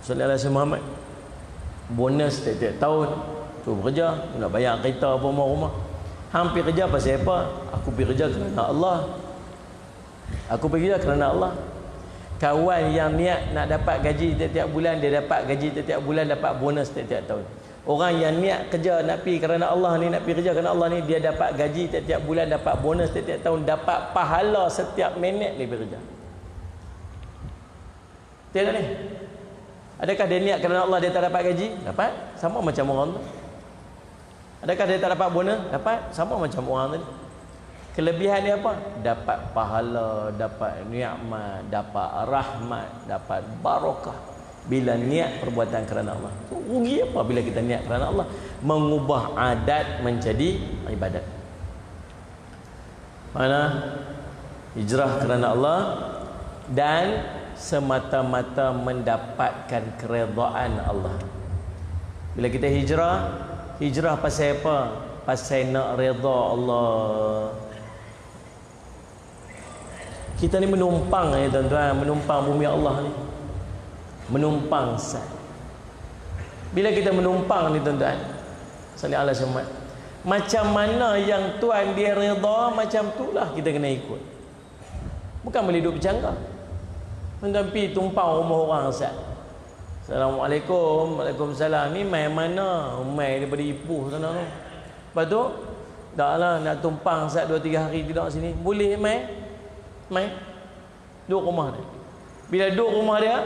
Sallallahu alaihi Muhammad. Bonus tiap-tiap tahun. Tu bekerja, nak bayar kereta apa rumah. Hampir kerja apa siapa? Aku pergi kerja kerana Allah. Aku pergi kerja kerana Allah. Kawan yang niat nak dapat gaji tiap-tiap bulan, dia dapat gaji tiap-tiap bulan, dapat bonus tiap-tiap tahun. Orang yang niat kerja nak pergi kerana Allah ni, nak pergi kerja kerana Allah ni, dia dapat gaji tiap-tiap bulan, dapat bonus tiap-tiap tahun, dapat pahala setiap minit dia bekerja. Tidak ni? Adakah dia niat kerana Allah dia tak dapat gaji? Dapat. Sama macam orang tu. Adakah dia tak dapat bonus? Dapat. Sama macam orang tadi. Kelebihan dia apa? Dapat pahala, dapat nikmat, dapat rahmat, dapat barakah bila niat perbuatan kerana Allah. So, rugi apa bila kita niat kerana Allah? Mengubah adat menjadi ibadat. Mana? Hijrah kerana Allah dan semata-mata mendapatkan keredaan Allah. Bila kita hijrah pasal apa? Pasal nak redha Allah. Kita ni menumpang ya tuan-tuan, menumpang bumi Allah ni. Menumpang sat. Bila kita menumpang ni tuan-tuan, sallallahu alaihi wasallam, macam mana yang Tuhan dia redha, macam itulah kita kena ikut. Bukan boleh duduk bercanggah. Tuan-tuan pergi tumpang rumah orang sat. Assalamualaikum, waalaikumsalam. Ni mai mana? Mai daripada Ipoh sana tu. Lepas tu, taklah nak tumpang sat 2-3 hari tidak sini. Boleh mai? Mai duduk rumah dia. Bila duduk rumah dia,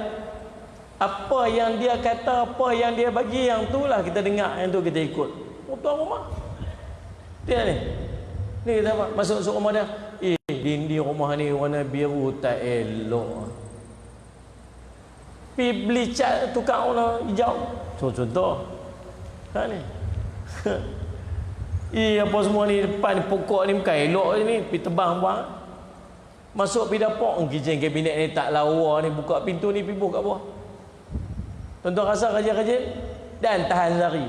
apa yang dia kata, apa yang dia bagi, yang itulah kita dengar, yang tu kita ikut. Tuan rumah dia ni kita apa? Masuk rumah dia, dinding rumah ni warna biru tak elok. Pergi beli cat tukang warna hijau. Contoh kan ni. Apa semua ni depan pokok ni bukan elok ni, pergi tebang buang. Masuk pergi dapur, kitchen kabinet ni tak lawa ni, buka pintu ni pergi buka bawah. Tuan-tuan rasa rajin-rajin dan tahan sehari.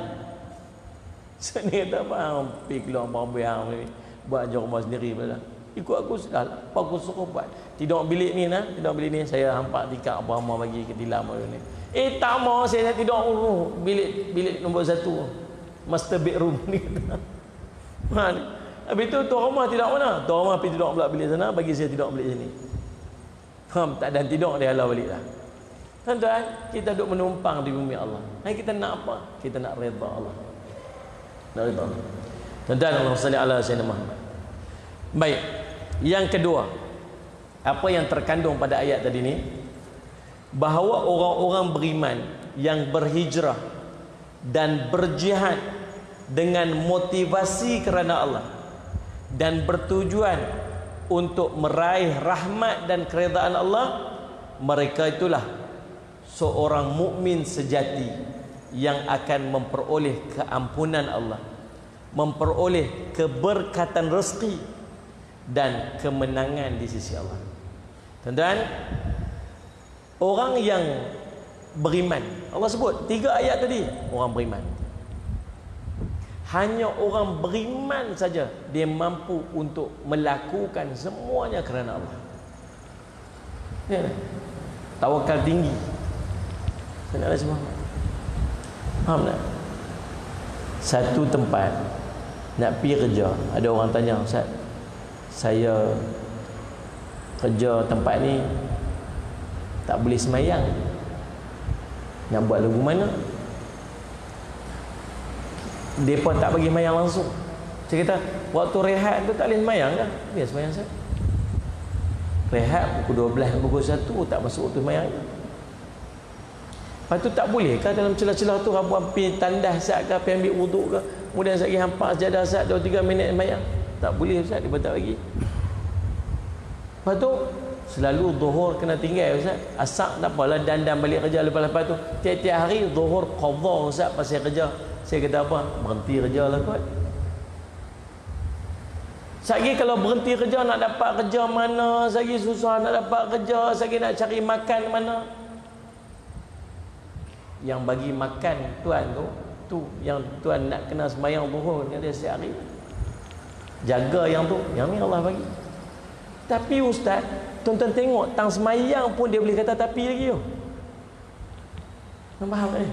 So ni kata bang, pergi keluar barang ni, buat je rumah sendiri pula. ikut aku sudah lah, apa aku suruh buat. Tidur bilik ni nah, tidur bilik ni saya hampak tikar apa hamba bagi ke tilam ni. Tak mau saya nak tidur bilik nombor 1. Master bedroom ni kata. Ni. Habis tu tuan rumah tidak mana? Tuan rumah pergi tidur pula bilik sana, bagi saya tidur bilik sini. Faham tak? Dan tidur dia halau balik dah. Tuan-tuan, kita duduk menumpang di bumi Allah. Hai, kita nak apa? Kita nak redha Allah. Nak redha Allah. Tuan-tuan, Allahumma salli ala sayyidina Muhammad. Baik. Yang kedua, apa yang terkandung pada ayat tadi ni, bahawa orang-orang beriman yang berhijrah dan berjihad dengan motivasi kerana Allah dan bertujuan untuk meraih rahmat dan keredaan Allah, mereka itulah seorang mukmin sejati yang akan memperoleh keampunan Allah, memperoleh keberkatan rezeki dan kemenangan di sisi Allah. Tuan-tuan, orang yang beriman, Allah sebut 3 ayat tadi, orang beriman. Hanya orang beriman saja dia mampu untuk melakukan semuanya kerana Allah. Ya, tawakal tinggi. Saya nak semua. Faham tak? Satu tempat nak pergi kerja, ada orang tanya, Ustaz, saya kerja tempat ni tak boleh semayang, nak buat lagu mana? Dia pun tak bagi semayang langsung. Saya kata, waktu rehat tu tak boleh semayang kan? Biar semayang saya. Rehat pukul 12, pukul 1 tak masuk waktu semayang. Lepas tu tak boleh kan dalam celah-celah tu apa pergi tandas sat ke, pergi ambil wuduk ke, kemudian saya pergi hampak sejadah sat 2-3 minit semayang. Tak boleh Ustaz, dia tak bagi. Lepas tu selalu zuhur kena tinggal Ustaz. Asar tak apalah, dandan balik kerja lepas tu. Tiap-tiap hari zuhur qadha Ustaz pasal kerja. Saya kata apa? Berhenti kerja lah kot. Sagi kalau berhenti kerja nak dapat kerja mana? Sagi susah nak dapat kerja, sagi nak cari makan mana? Yang bagi makan tuan tu yang tuan nak kena sembahyang zuhur ni dia setiap hari. Jaga yang tu, yang ni Allah bagi. Tapi Ustaz, tuan-tuan tengok tang semayang pun dia boleh kata tapi lagi tu. Nampak faham ni?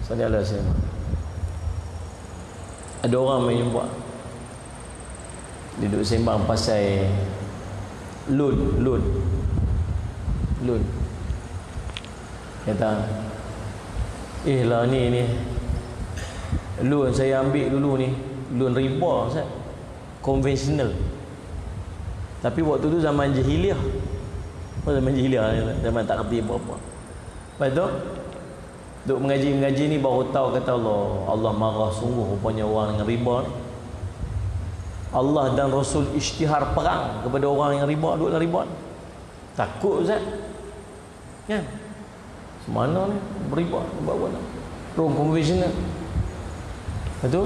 Sallallahu alaihi wasallam. Ada orang main jumpa. Dia duduk sembang pasal loan. Kata, lah ni loan saya ambil dulu ni, loan riba Ustaz, konvensional. Tapi waktu tu zaman jahiliah. Zaman jahiliah, zaman tak kerti apa-apa. Lepas tu duk mengaji ni baru tahu kata Allah marah sungguh rupanya orang dengan riba ni. Allah dan Rasul isytihar perang kepada orang yang riba, duk dalam riba ni. Takut Ustaz. Kan? Semana ni beriba buat apa? Loan konvensional. Lepas tu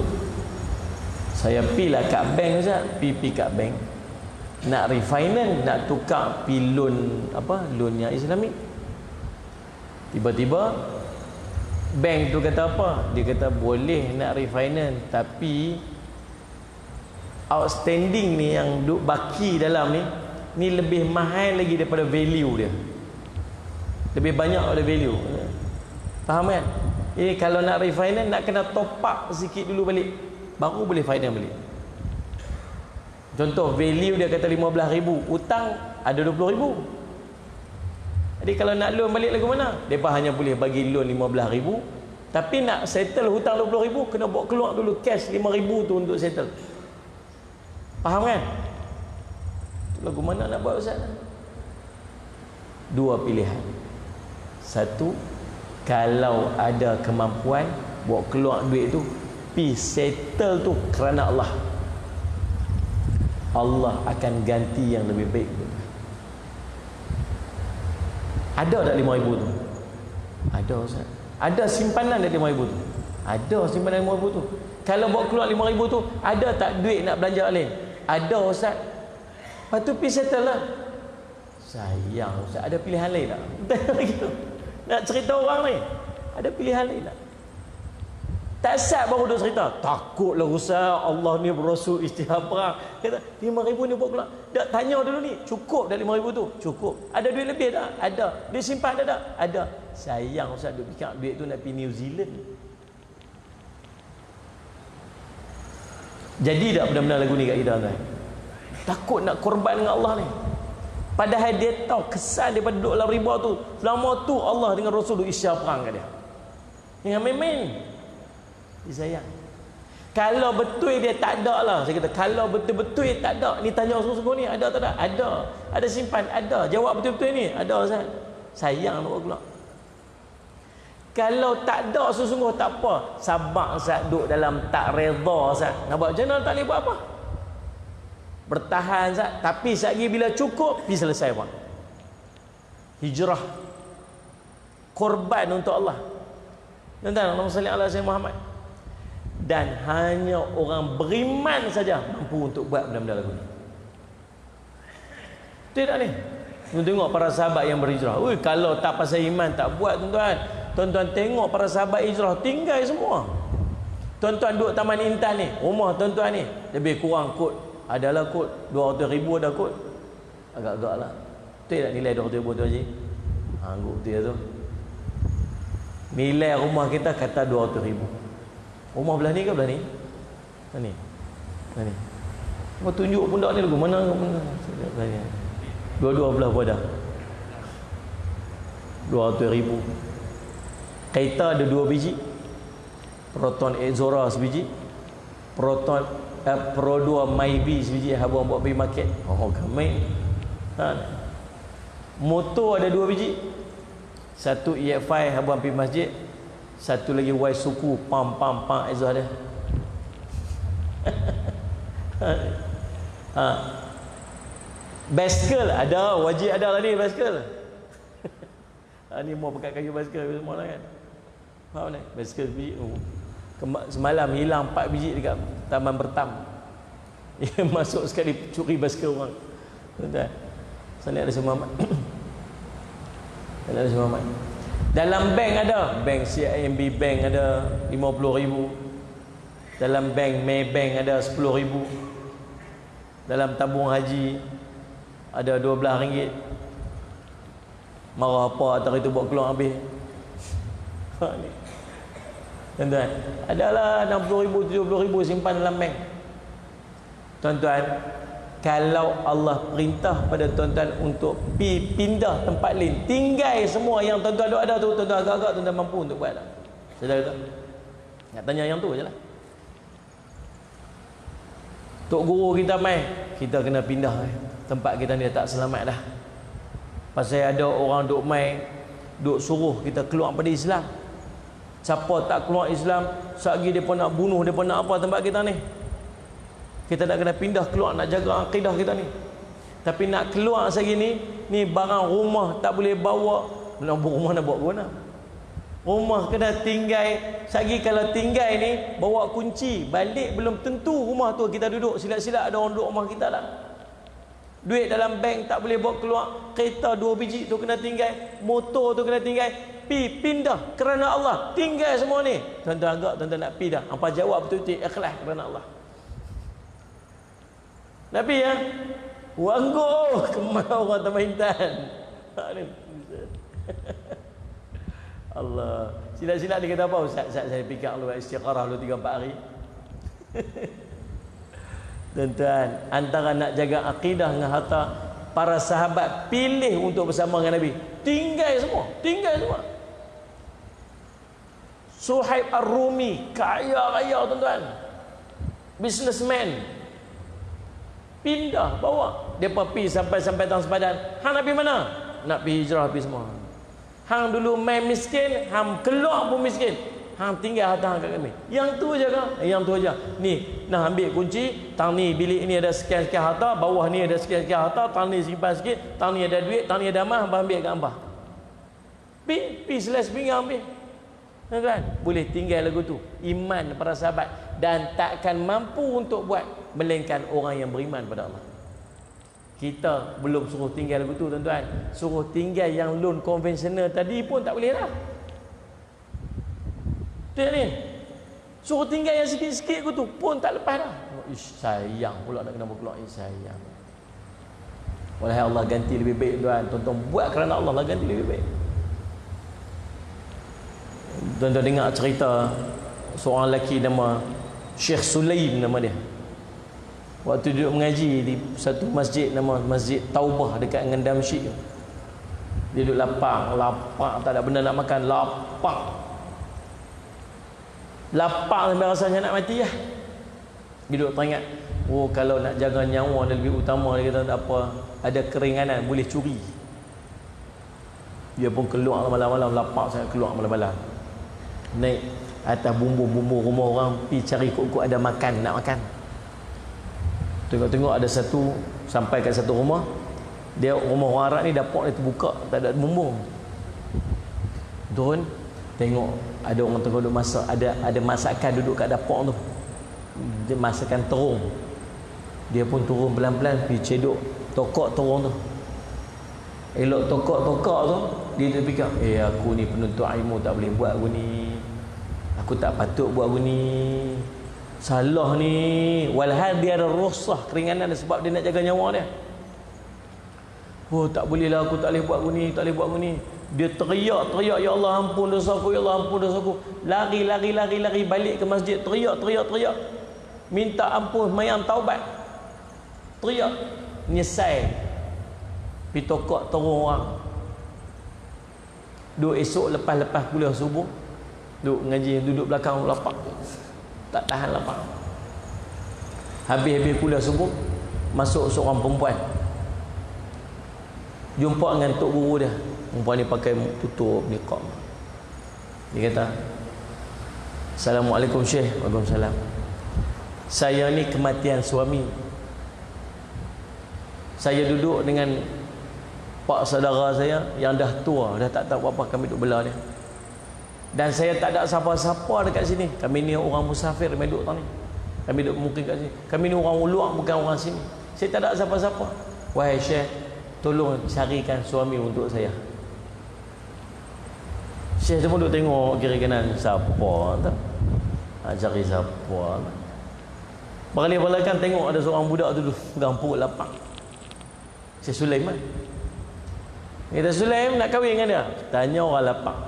saya pilah kat bank Ustaz, pergi kat bank nak refinance, nak tukar pi loan apa, loan yang Islamik. Tiba-tiba bank tu kata apa? Dia kata boleh nak refinance, tapi outstanding ni yang duk baki dalam ni lebih mahal lagi daripada value dia. Lebih banyak daripada value. Faham kan? Kalau nak refinance nak kena top up sikit dulu balik, baru boleh finance balik. Contoh value dia kata 15,000, hutang ada 20,000. Jadi kalau nak loan balik lagu mana? Depa hanya boleh bagi loan 15,000, tapi nak settle hutang 20,000 kena bawa keluar dulu cash 5,000 tu untuk settle. Faham kan? Lagu mana nak buat Ustaz? Dua pilihan. Satu, kalau ada kemampuan bawa keluar duit tu, pi settle tu kerana Allah. Allah akan ganti yang lebih baik. Ada tak 5,000 tu? Ada Ustaz. Ada simpanan dari 5,000 tu? Ada simpanan 5,000 tu. Kalau bawa keluar 5,000 tu, ada tak duit nak belanja lain? Ada Ustaz. Lepas tu pergi settle lah. Sayang Ustaz, ada pilihan lain tak? Nak cerita orang ni, ada pilihan lain tak? Tak sat baru duk cerita. Takutlah Ustaz, Allah ni berasul istihad perang. Kata 5,000 ni buat pula. Dak tanya dulu ni, cukup dah 5,000 tu? Cukup. Ada duit lebih tak? Ada. Dia simpan ada tak? Ada. Sayang Ustaz duk fikir duit tu nak pergi New Zealand. Jadi tak benar-benar lagu ni kat kita tuan? Takut nak korban dengan Allah ni. Padahal dia tahu kesan daripada duduk dalam riba tu. Selama tu Allah dengan Rasul duk isyar perang kat dia. Dengan main-main. Dia sayang. Kalau betul dia tak ada lah. Saya kata kalau betul-betul dia tak ada. Ni tanya sungguh-sungguh ni, ada tak ada? Ada. Ada simpan? Ada. Jawab betul-betul ni? Ada Ustaz. Sayang nak buat pula. Kalau tak ada sungguh-sungguh tak apa. Sabar Ustaz duduk dalam tak reda Ustaz. Nak buat macam mana tak boleh buat apa? Bertahan Ustaz. Tapi sekali bila cukup, pergi selesai pun. Hijrah. Korban untuk Allah. Tuan-tuan, Allahumma salli ala Sayyidina Muhammad. Dan hanya orang beriman saja mampu untuk buat benda-benda lagu ni. Tidak ni. Tuan tengok para sahabat yang berhijrah. Ui, kalau tak pasal iman tak buat tuan-tuan. Tuan-tuan tengok para sahabat hijrah tinggal semua. Tuan-tuan duduk Taman Intan ni, rumah tuan-tuan ni lebih kurang kot adalah kot 200,000 ada kot. Agak-agak lah. Betul tak nilai 200,000 tu Haji? Angguk betul tu. Nilai rumah kita kata 200,000. Rumah belah ni ke belah ni? Mana ni? Mana ni? Kau tunjuk pundak ni lagu mana? Dua-dua belah pun ada. 200,000. Kereta ada 2 biji. Proton Exora sebiji. Proton Pro 2 Myvi sebiji. Abang buat pergi market. Oh, kami. Motor ada 2 biji. Satu EX5 abang pergi masjid. Satu lagi Y suku pam Exora dia. Basikal ada, wajib ada lah ni basikal. Ni mau pakai kayu basikal semua lah kan. Faham tak? Basikal biji. Semalam hilang 4 biji dekat Taman Bertam. Dia masuk sekali curi basikal orang. Tuan-tuan. Sana ada Muhammad. Sana ada Muhammad. Dalam bank ada, bank CIMB bank ada 50,000. Dalam bank Maybank ada 10,000. Dalam tabung haji ada RM12. Marah apa atas itu buat keluar habis. Ni. Tuan-tuan, adalah 60,000, 70,000 simpan dalam bank. Tuan-tuan, kalau Allah perintah pada tuan-tuan untuk pindah tempat lain, tinggal semua yang tuan-tuan ada tu, tuan-tuan agak-agak tuan-tuan mampu untuk buat tak? Saya kata, nak tanya yang tu je lah. Tok guru kita mai, kita kena pindah tempat kita ni tak selamat dah. Pasal ada orang duk mai, duk suruh kita keluar pada Islam. Siapa tak keluar Islam, satgi depa nak bunuh, depa nak apa tempat kita ni. Kita nak kena pindah keluar, nak jaga akidah kita ni. Tapi nak keluar segi ni barang rumah tak boleh bawa. Rumah nak buat guna. Rumah kena tinggal. Sagi kalau tinggal ni bawa kunci, balik belum tentu rumah tu kita duduk. Silap-silap ada orang duduk rumah kita lah. Duit dalam bank tak boleh bawa keluar. Kereta 2 biji tu kena tinggal. Motor tu kena tinggal. Pindah kerana Allah. Tinggal semua ni. Tuan-tuan agak tuan-tuan nak pi dah. Hampa jawab betul-betul ikhlas kerana Allah. Nabi ya, wanggo kemana orang Taman Intan. Allah. Silap-silap dia kata apa? Ustaz saya fikir lu istiqarah lu 3-4 hari. Tuan-tuan, antara nak jaga akidah dengan harta, para sahabat pilih untuk bersama dengan Nabi. Tinggal semua. Suhaib Ar-Rumi, kaya raya tuan-tuan. Businessman. Pindah, bawa. Depa pi sampai tahun sepadan. Hang nak pergi mana? Nak pergi hijrah pergi semua. Hang dulu main miskin, hang keluar pun miskin. Hang tinggal harta hang kat kami. Yang tu je kan? Yang tu aja. Ni, nak ambil kunci, tang ni bilik ni ada sekian-sekian harta, bawah ni ada sekian-sekian harta, tang ni simpan sikit, tang ni ada duit, tang ni ada mah, hang ambil kat hangpa. Pi selesai pinggang ambil. Kan? Boleh tinggal lagu tu. Iman para sahabat dan takkan mampu untuk buat melainkan orang yang beriman pada Allah. Kita belum suruh tinggal lagu tu tuan-tuan. Suruh tinggal yang loan konvensional tadi pun tak boleh lah. Betul ni? Suruh tinggal yang sikit-sikit aku tu pun tak lepas dah. Ish, sayang pula nak kena berkeluar. Sayang. Walhai Allah ganti lebih baik tuan. Tuan-tuan buat kerana Allah lah ganti lebih baik. Tuan-tuan dengar cerita seorang lelaki nama Syekh Sulaim nama dia. Waktu duduk mengaji di satu masjid nama Masjid Taubah dekat dengan Damsyik. Dia duduk lapang, tak ada benda nak makan, lapang sampai rasanya nak mati lah. Dia duduk teringat, oh kalau nak jaga nyawa dia lebih utama, dia kata tak apa, ada keringanan boleh curi. Dia pun keluar malam-malam, lapang sangat, keluar malam-malam, naik atas bumbu-bumbu rumah orang, pergi cari kok-kok ada makan, nak makan. Tengok-tengok ada satu, sampai kat satu rumah, dia rumah orang Arab ni dapur dia terbuka, tak ada bumbu. Turun tengok ada orang tengah duduk masak, ada masakan duduk kat dapur tu, dia masakan terung. Dia pun turun pelan-pelan pergi cedok tokok terung tu. Elok tokok tu, dia terfikir, aku ni penuntut ilmu tak boleh buat aku ni, aku tak patut buat aku ni, salah ni. Walhal dia ada rukhsah, keringanan sebab dia nak jaga nyawa dia. Oh tak boleh lah, aku tak boleh buat aku ni, tak boleh buat aku ni. Dia teriak, ya Allah ampun dosaku, ya Allah ampun dosaku. Lari balik ke masjid, teriak. Minta ampun, mayang taubat. Teriak, nyesai. Pergi tokok terung orang. Duduk esok lepas kuliah subuh, duduk ngaji, duduk belakang lapang. Tak tahan lapang. Habis kuliah subuh, masuk seorang perempuan. Jumpa dengan tok guru dia. Perempuan ni pakai tutup niqab. Dia kata, Assalamualaikum Syekh. Waalaikumsalam. Saya ni kematian suami. Saya duduk dengan pak saudara saya yang dah tua, dah tak tahu apa, kami duduk belah dia. Dan saya tak ada siapa-siapa dekat sini. Kami ni orang musafir, kami duduk ni. Kami duduk mungkin kat sini. Kami ni orang luar, bukan orang sini. Saya tak ada siapa-siapa. Wahai Syekh, tolong carikan suami untuk saya. Syekh tu pun duduk tengok kiri kanan, siapa tak? Cari siapa tak? Balik-balikan tengok ada seorang budak tu pegang perut lapang. Syekh Sulaiman. Dia kata, Sulaim nak kahwin dengan dia? Tanya orang lapang.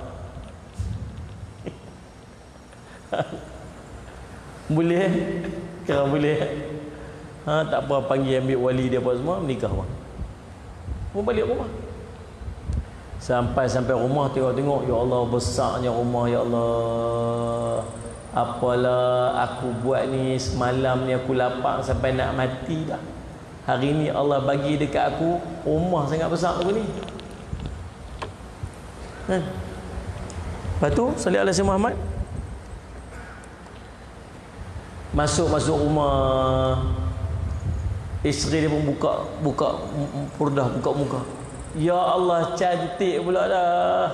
Boleh? Kira boleh? Tak apa, panggil ambil wali dia apa semua, menikah bang. Pun balik rumah. Sampai rumah, tengok-tengok, ya Allah besarnya rumah, ya Allah. Apalah aku buat ni, semalam ni aku lapang sampai nak mati dah. Hari ni Allah bagi dekat aku rumah sangat besar aku ni. Lepas tu salih alaihi Muhammad. Masuk rumah, isteri dia pun buka purdah, buka muka. Ya Allah, cantik pula dah.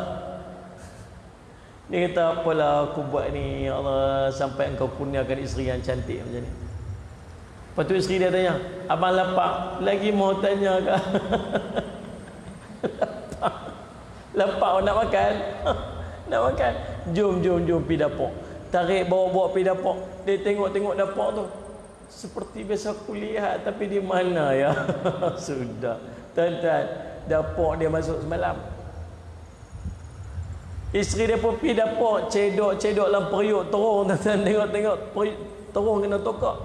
Dia kata, apalah aku buat ni, ya Allah, sampai engkau kurniakan isteri yang cantik macam ni. Lepas tu isteri dia tanya, abang lapar? Lagi mau tanya ke? Lapar nak makan? Nak makan? Jom pergi dapur. Tarik bawa pergi dapur. Dia tengok dapur tu, seperti biasa aku lihat, tapi di mana ya? Sudah tuan-tuan, dapur dia masuk semalam. Isteri dia pun pergi dapur, cedok dalam periuk terung. Tuan-tuan tengok terung kena tokak.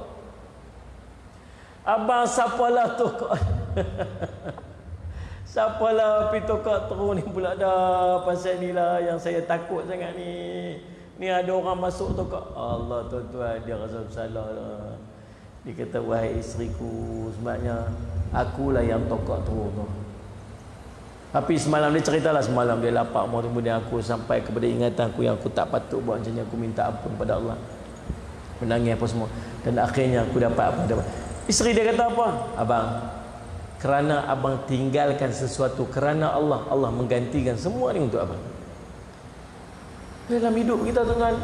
Abang siapalah tokak? Siapalah pergi tokak terung ni pula dah? Pasal ni lah yang saya takut sangat ni. Ni ada orang masuk tokak. Allah tuan-tuan, dia rasa bersalah lah. Dia kata, wahai isteriku, sebenarnya akulah yang tokak terung tu. Tapi semalam dia ceritalah, semalam dia lapar, kemudian aku sampai kepada ingatan aku yang aku tak patut buat macam ni, aku minta ampun pada Allah, menangis apa semua, dan akhirnya aku dapat apa. Isteri dia kata apa? Abang, kerana abang tinggalkan sesuatu kerana Allah, Allah menggantikan semua ni untuk abang. Dalam hidup kita tuan-tuan,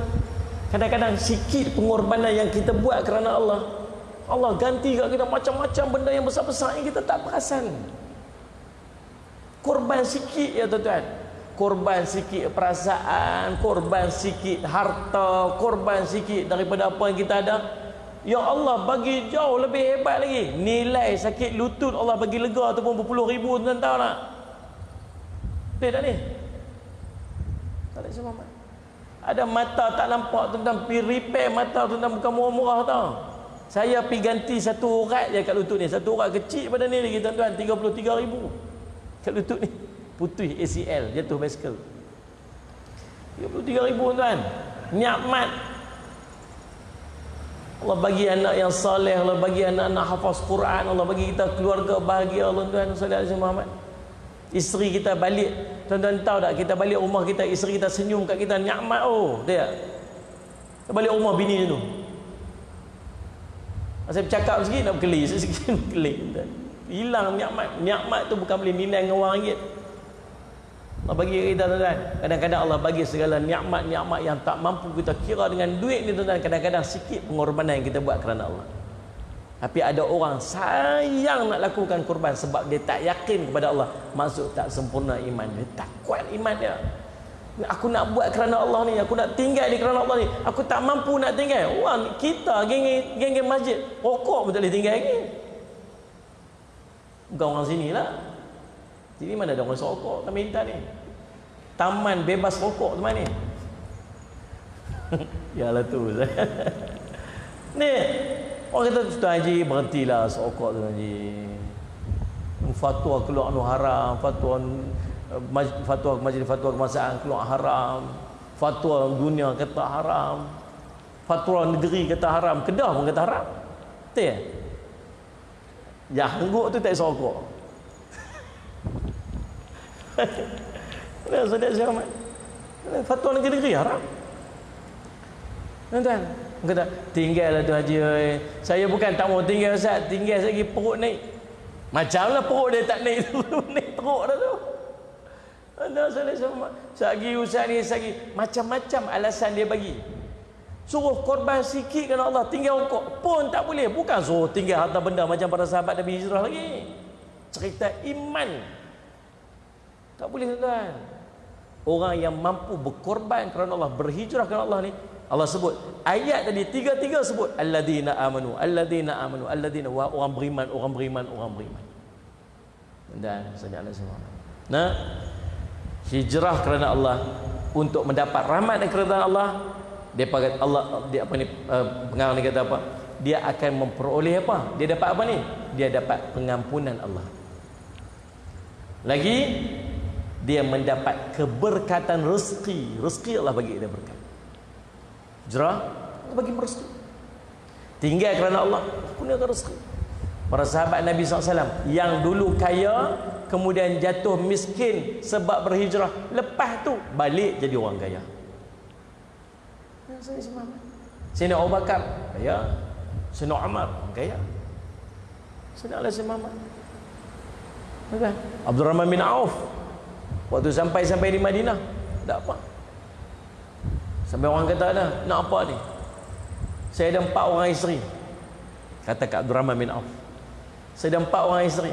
kadang-kadang sikit pengorbanan yang kita buat kerana Allah, Allah ganti kat kita macam-macam benda yang besar-besar yang kita tak perasan. Korban sikit ya tuan-tuan. korban sikit perasaan, korban sikit harta, korban sikit daripada apa yang kita ada, ya Allah bagi jauh lebih hebat lagi. Nilai sakit lutut Allah bagi lega ataupun berpuluh ribu, tuan tahu tak? Betul tak ni? Tak ada semua. Ada mata tak nampak, tuan pi repair mata, tuan bukan murah-murah tau. Saya pi ganti satu urat je kat lutut ni, satu urat kecil pada ni lagi tuan-tuan, 33,000 kat lutut ni. Putih ACL, jatuh basikal. 33,000 tuan. Nikmat. Allah bagi anak yang soleh, Allah bagi anak-anak hafaz Quran, Allah bagi kita keluarga bahagia, Allah tuan sallallahu alaihi Muhammad. Isteri kita balik, tuan-tuan tahu tak, kita balik rumah kita, isteri kita senyum kat kita, nikmat oh, dia. Kita balik rumah bini tu. Saya bercakap sikit nak berkelih, sikit berkelih. Hilang nikmat. Nikmat tu bukan boleh nilai dengan wang ringgit. Allah bagi kita tuan-tuan. Kadang-kadang Allah bagi segala nikmat-nikmat yang tak mampu kita kira dengan duit ni tuan-tuan. Kadang-kadang sikit pengorbanan yang kita buat kerana Allah. Tapi ada orang sayang nak lakukan korban sebab dia tak yakin kepada Allah. Maksud tak sempurna iman dia, tak kuat iman dia. Aku nak buat kerana Allah ni, aku nak tinggal di kerana Allah ni, aku tak mampu nak tinggal. Orang kita geng-geng masjid rokok pun tak boleh tinggal lagi. Bukan orang sini lah. Sini mana ada orang rokok kami minta ni. Taman bebas rokok tu mana ni? Yalah tu. Ni orang kata Tuan Haji berhentilah rokok Tuan Haji. Fatwa keluar anu haram, fatwa majlis fatwa kemasaan keluar haram, fatwa dunia kata haram, fatwa negeri kata haram, Kedah pun kata haram. Betul ya? Janggut tu tak sokok. Dah sedap selamat. Fatwa negeri haram. Tuan-tuan, kata tinggallah tu Haji. Saya bukan tak mau tinggal Ustaz, tinggal lagi perut naik. Macamlah perut dia tak naik tu, naik teruk dah tu. Anda salah sama. Sagi Ustaz ni sagi macam-macam alasan dia bagi. Suruh korban sikit kerana Allah, tinggal rokok pun tak boleh. Bukan suruh tinggal harta benda macam para sahabat Nabi hijrah lagi. Cerita iman. Tak boleh tuan. Orang yang mampu berkorban kerana Allah, berhijrah kerana Allah ni, Allah sebut ayat tadi tiga-tiga sebut alladzina amanu, alladzina amanu, alladzina, orang beriman, orang beriman, orang beriman. Dan saja Allah semua. Nah, hijrah kerana Allah untuk mendapat rahmat dan keridhaan Allah, dia pakai Allah, dia apa ni, pengarang ni kata apa? Dia akan memperoleh apa? Dia dapat apa ni? Dia dapat pengampunan Allah. Lagi dia mendapat keberkatan rezeki. Rezeki Allah bagi dia berkat. Hijrah Allah bagi rezeki. Tinggal kerana Allah, gunakan rezeki. Para sahabat Nabi SAW yang dulu kaya kemudian jatuh miskin sebab berhijrah, lepas tu balik jadi orang kaya. Sayyidina Abu Bakar kaya, Sayyidina Umar kaya, Sayyidina Ali Muhammad, Abdul Rahman bin Auf waktu sampai di Madinah tak apa. Sampai orang kata ada, nak apa ni? Saya ada 4 orang isteri. Kata Kak Abdul Rahman bin Auf, saya ada 4 orang isteri.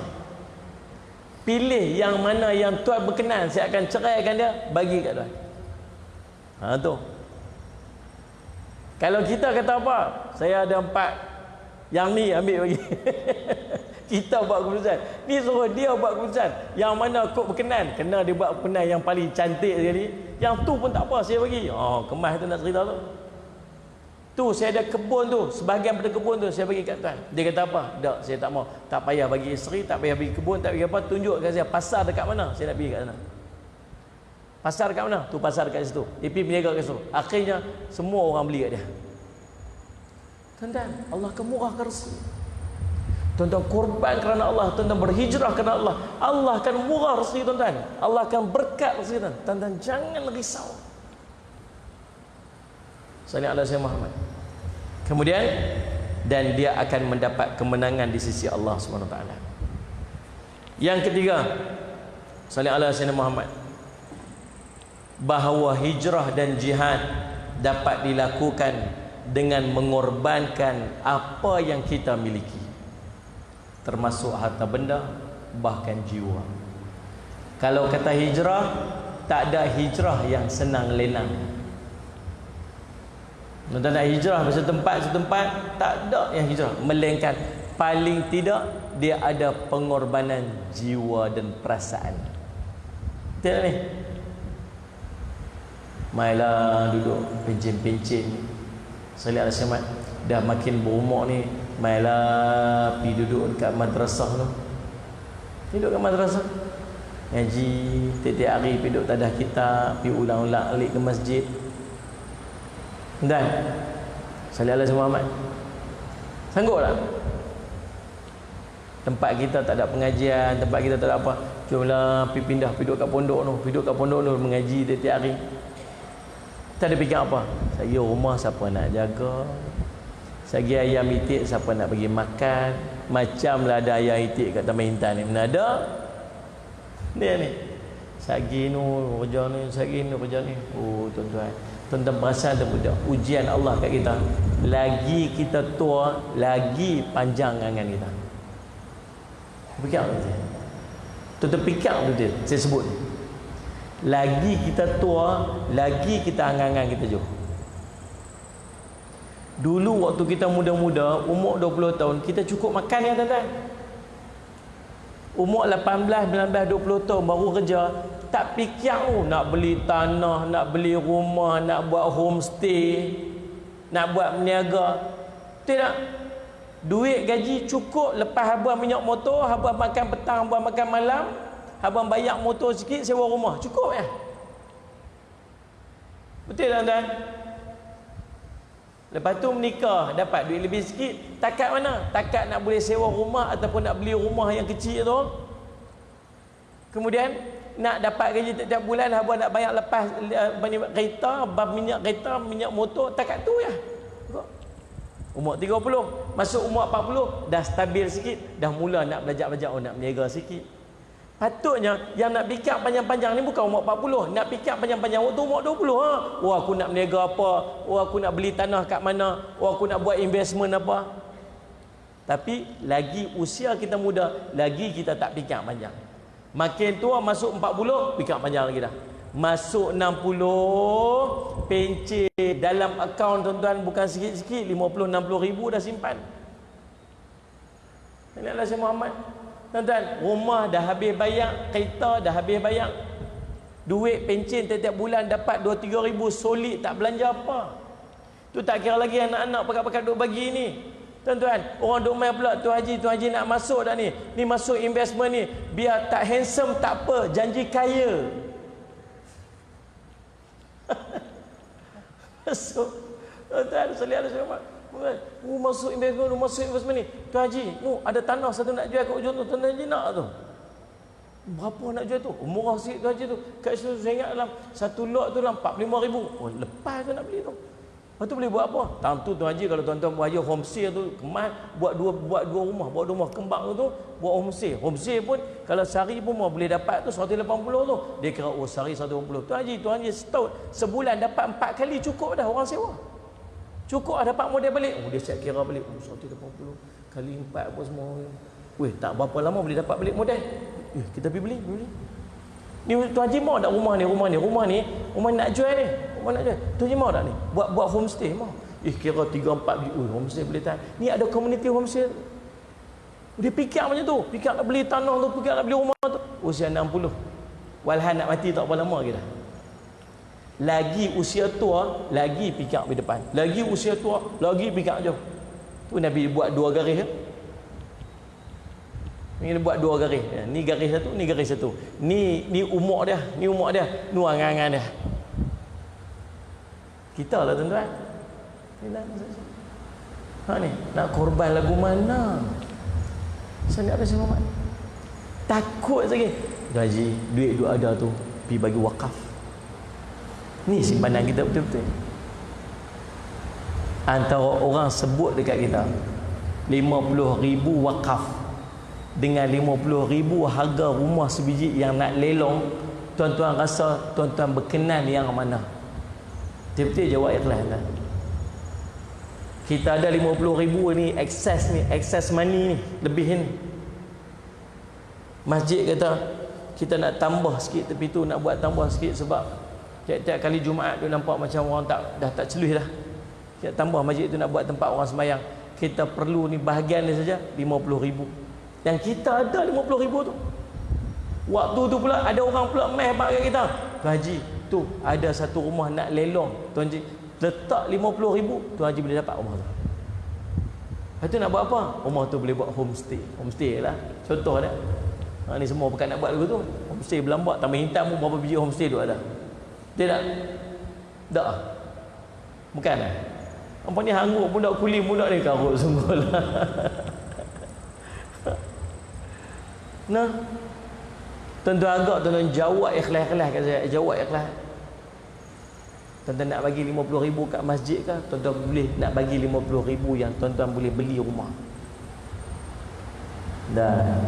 Pilih yang mana yang tuan berkenan, saya akan ceraikan dia, bagi kat tuan. Ha tu. Kalau kita kata apa? Saya ada 4, yang ni ambil bagi. Kita buat keputusan. Ni suruh dia buat keputusan. Yang mana kok berkenan, kena dia buat keputusan yang paling cantik sekali. Yang tu pun tak apa, saya bagi. Oh, kemas tu nak cerita tu. Tu saya ada kebun tu, sebahagian pada kebun tu saya bagi kat tuan. Dia kata apa? Tak, saya tak mau. Tak payah bagi isteri, tak payah bagi kebun, tak payah apa, tunjuk kat saya pasar dekat mana, saya nak pergi kat sana. Pasar dekat mana? Tu pasar dekat situ. Dia pergi berniaga kat situ. Akhirnya semua orang beli kat dia. Tuan-tuan, Allah akan murahkan rezeki. Tuan-tuan korban kerana Allah, tuan-tuan berhijrah kerana Allah, Allah akan murah rezeki tuan-tuan. Allah akan berkat rezeki tuan-tuan. Tuan-tuan jangan risau. Sallallahu alaihi wasallam Muhammad. Kemudian dan dia akan mendapat kemenangan di sisi Allah Subhanahu wa taala. Yang ketiga, sallallahu alaihi wasallam Muhammad, bahawa hijrah dan jihad dapat dilakukan dengan mengorbankan apa yang kita miliki, termasuk harta benda, bahkan jiwa. Kalau kata hijrah, tak ada hijrah yang senang lenang. Tuan-tuan nak hijrah ke setempat, tak ada yang hijrah, melainkan paling tidak dia ada pengorbanan jiwa dan perasaan. Betul ni? Mailah duduk pencin-pencin. Saya lihat Syamat dah makin berumur ni, mailah pergi duduk dekat madrasah tu. Duduk kat madrasah, ngaji tiap-tiap hari, pergi duduk tadah kitab, pergi ulang-ulang alik ke masjid. Dan Salih Alaihi Muhammad sanggup tak? Tempat kita tak ada pengajian, tempat kita tak ada apa, jomlah pergi pindah, pergi duduk kat pondok tu, pergi duduk kat pondok tu mengaji tiap-tiap hari. Tak ada fikir apa, saya rumah siapa nak jaga, sagi ayam itik siapa nak bagi makan, macamlah ada ayam itik kat Taman Intan ni, mana ada dia ni, sagi nu kerja ni, sagi nu kerja ni. Oh tuan-tuan, tuan-tuan perasan tak budak ujian Allah kat kita, lagi kita tua lagi panjang angan kita. Fikir tu, tuan-tuan fikir tu dia saya sebut, lagi kita tua lagi kita angan-angan kita jauh. Dulu waktu kita muda-muda, umur 20 tahun, kita cukup makan ya tuan-tuan. Umur 18, 19, 20 tahun baru kerja, tak fikir nak beli tanah, nak beli rumah, nak buat homestay, nak buat berniaga. Tidak. Duit gaji cukup, lepas abang minyak motor, abang makan petang, abang makan malam, abang bayar motor sikit, sewa rumah, cukup ya. Betul tuan-tuan? Lepas tu menikah, dapat duit lebih sikit, takat mana? Takat nak boleh sewa rumah ataupun nak beli rumah yang kecil tu. Kemudian nak dapat gaji tiap-tiap bulan, abang nak bayar lepas kereta, minyak kereta, minyak motor, takat tu ya. Umur 30, masuk umur 40, dah stabil sikit, dah mula nak belajar-belajar, nak berniaga sikit. Patutnya yang nak fikir panjang-panjang ni bukan umur 40, nak fikir panjang-panjang waktu umur 20 ha. Oh aku nak berniaga apa, oh aku nak beli tanah kat mana, oh aku nak buat investment apa. Tapi lagi usia kita muda, lagi kita tak fikir panjang. Makin tua masuk 40, fikir panjang lagi dah. Masuk 60, pencet dalam akaun tuan-tuan bukan sikit-sikit, 50-60 ribu dah simpan. Inilah Syekh Muhammad. Tuan-tuan, rumah dah habis bayar, kereta dah habis bayar, duit pencen tiap-tiap bulan dapat 2-3 ribu, solid, tak belanja apa. Tu tak kira lagi anak-anak pakat-pakat duk bagi ni. Tuan-tuan, orang duk main pula, tu haji nak masuk dah ni, ni masuk investment ni, biar tak handsome tak apa, janji kaya. Masuk tuan-tuan, Salih Alaihi Muhammad, masuk investment ni. Tuan Haji, ada tanah satu nak jual kat ujung tu, Tuan Haji nak tu. Berapa nak jual tu? Murah sikit Tuan Haji tu. Kat situ saya ingat dalam satu lot tu dalam 45,000. Oh, lepas tu nak beli tu. Lepas tu boleh buat apa? Tahun tu Tuan Haji, kalau tuan-tuan buat haji homestay tu, kemas buat dua rumah kembang tu, buat homestay. Homestay pun kalau sehari pun boleh dapat tu 180 tu. Dia kira sehari 180. Tuan Haji setahun, sebulan dapat 4 kali cukup dah orang sewa. Cukup dapat model balik. Oh dia siap kira balik. 180 kali 4 apa semua. Weh, tak berapa lama boleh dapat balik model. Kita pergi beli. Ni Tuan Haji mau tak rumah ni nak jual ni. Rumah nak jual. Tuan Haji mau tak ni? Buat homestay mau. Kira 3-4 beli. Homestay boleh tahan. Ni ada community homestay. Dia fikir macam tu. Fikir nak beli tanah tu, fikir nak beli rumah tu. Usia 60. Walhan nak mati tak apa lama lagi dah. Lagi usia tua, lagi fikir di depan. Lagi usia tua, lagi fikir jauh. Tu Nabi buat 2 garis. Ni buat 2 garis. Ni garis satu, ni garis satu. Ni umur dia, ni angan-angan dia. Kita lah tuan-tuan. Ni nak korban lagu mana? Saya nak Syekh Muhammad. Takut lagi. Gaji, duit ada tu, pergi bagi wakaf. Ni simpanan kita betul-betul. Antara orang sebut dekat kita 50,000 wakaf dengan 50,000 harga rumah sebiji yang nak lelong, tuan-tuan rasa tuan-tuan berkenan yang mana? Betul-betul jawab ikhlas kan? Kita ada 50,000 ni, excess money ni, lebih ni. Masjid kata kita nak tambah sikit tepi tu, nak buat tambah sikit sebab tiap-tiap kali Jumaat tu nampak macam orang dah tak celus dah. Kita tambah masjid tu nak buat tempat orang sembahyang. Kita perlu ni bahagian ni saja 50,000. Yang kita ada 50,000 tu. Waktu tu pula ada orang pula meh pak kat kita. Tuan Haji, tu ada satu rumah nak lelong. Tuan Haji letak 50,000, Tuan Haji boleh dapat rumah tu. Lepas tu nak buat apa? Rumah tu boleh buat homestay. Homestay lah. Contoh dah. Ni semua bukan nak buat lagu tu. Homestay Belambak tambah hitam pun berapa biji homestay tu ada. Tidak. Tak. Bukan lah. Apa ni hanguk budak kulim budak ni karut sungguh lah. Nah. Tuan-tuan agak tuan-tuan jawab ikhlas-ikhlas kat saya. Jawab ikhlas. Tuan-tuan nak bagi 50,000 kat masjid ke? Tuan-tuan boleh nak bagi 50,000 yang tuan-tuan boleh beli rumah. Dan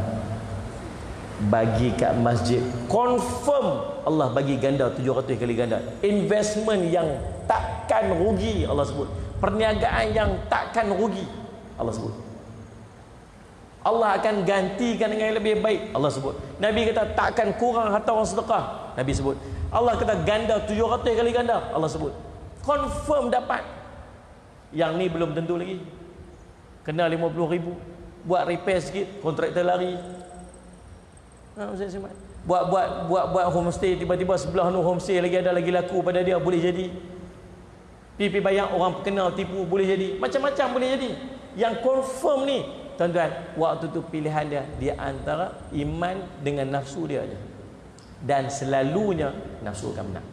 bagi kat masjid, confirm Allah bagi ganda 700 kali ganda. Investment yang takkan rugi, Allah sebut. Perniagaan yang takkan rugi, Allah sebut. Allah akan gantikan dengan yang lebih baik, Allah sebut. Nabi kata takkan kurang harta orang sedekah, Nabi sebut. Allah kata ganda 700 kali ganda, Allah sebut. Confirm dapat. Yang ni belum tentu lagi. Kena 50,000, buat repair sikit, kontraktor lari. Buat homestay, tiba-tiba sebelah tu homestay lagi ada lagi laku pada dia, boleh jadi. Pipi bayar orang kenal tipu, boleh jadi. Macam-macam boleh jadi. Yang confirm ni, tuan-tuan, waktu tu pilihan dia antara iman dengan nafsu dia aja. Dan selalunya nafsu akan menang.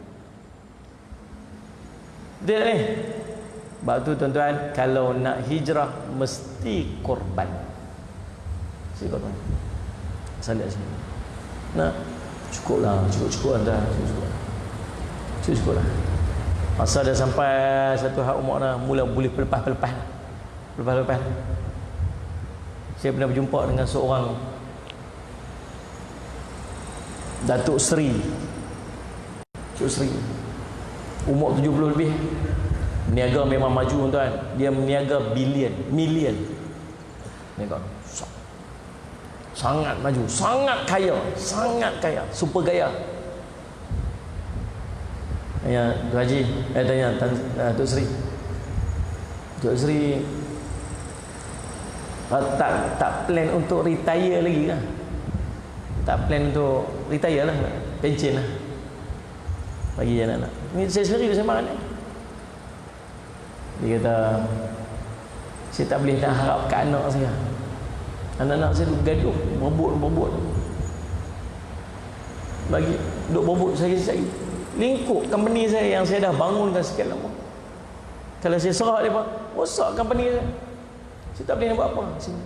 Betul ni? Sebab tu tuan-tuan, kalau nak hijrah mesti korban. Mesti korban. Salat sini. Nah, cukuplah, cukup dah, cukup lah. Masa dah sampai satu hak umur dah, mula boleh lepas. Saya pernah berjumpa dengan seorang Datuk Seri. Umur 70 lebih. Meniaga memang maju tuan. Dia meniaga million. Tengok. Sangat maju, sangat kaya, super kaya. Ya, Tuan Haji, tanya Tok Sri. Tok Sri tak plan untuk retire lagi kan? Tak plan untuk retire lah, pension lah. Bagi anak-anak. Ni saya sendiri saya marah ni. Dia kata saya tak boleh nak harap kat anak saya. Anak-anak saya gaduh, berebut. Bagi duk berebut saya lingkup company saya yang saya dah bangunkan sekian lama. Kalau saya serah dia, rosak company saya. Saya tak boleh nak buat apa sini.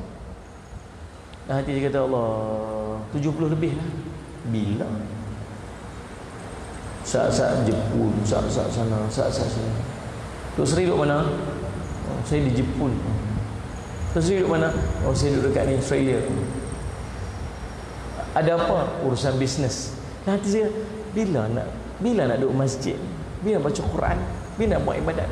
Dan hati dia kata, Allah, 70 lebih lah. Bila? Saat-saat Jepun, saat-saat sana, saat-saat sini. Tok Seri duduk mana? Oh, saya di Jepun. Tok Seri duduk mana? Oh, saya duduk dekat ni, Australia. Ada apa? Urusan bisnes. Dan hati saya, bila nak duduk masjid? Bila baca Quran? Bila nak buat ibadat?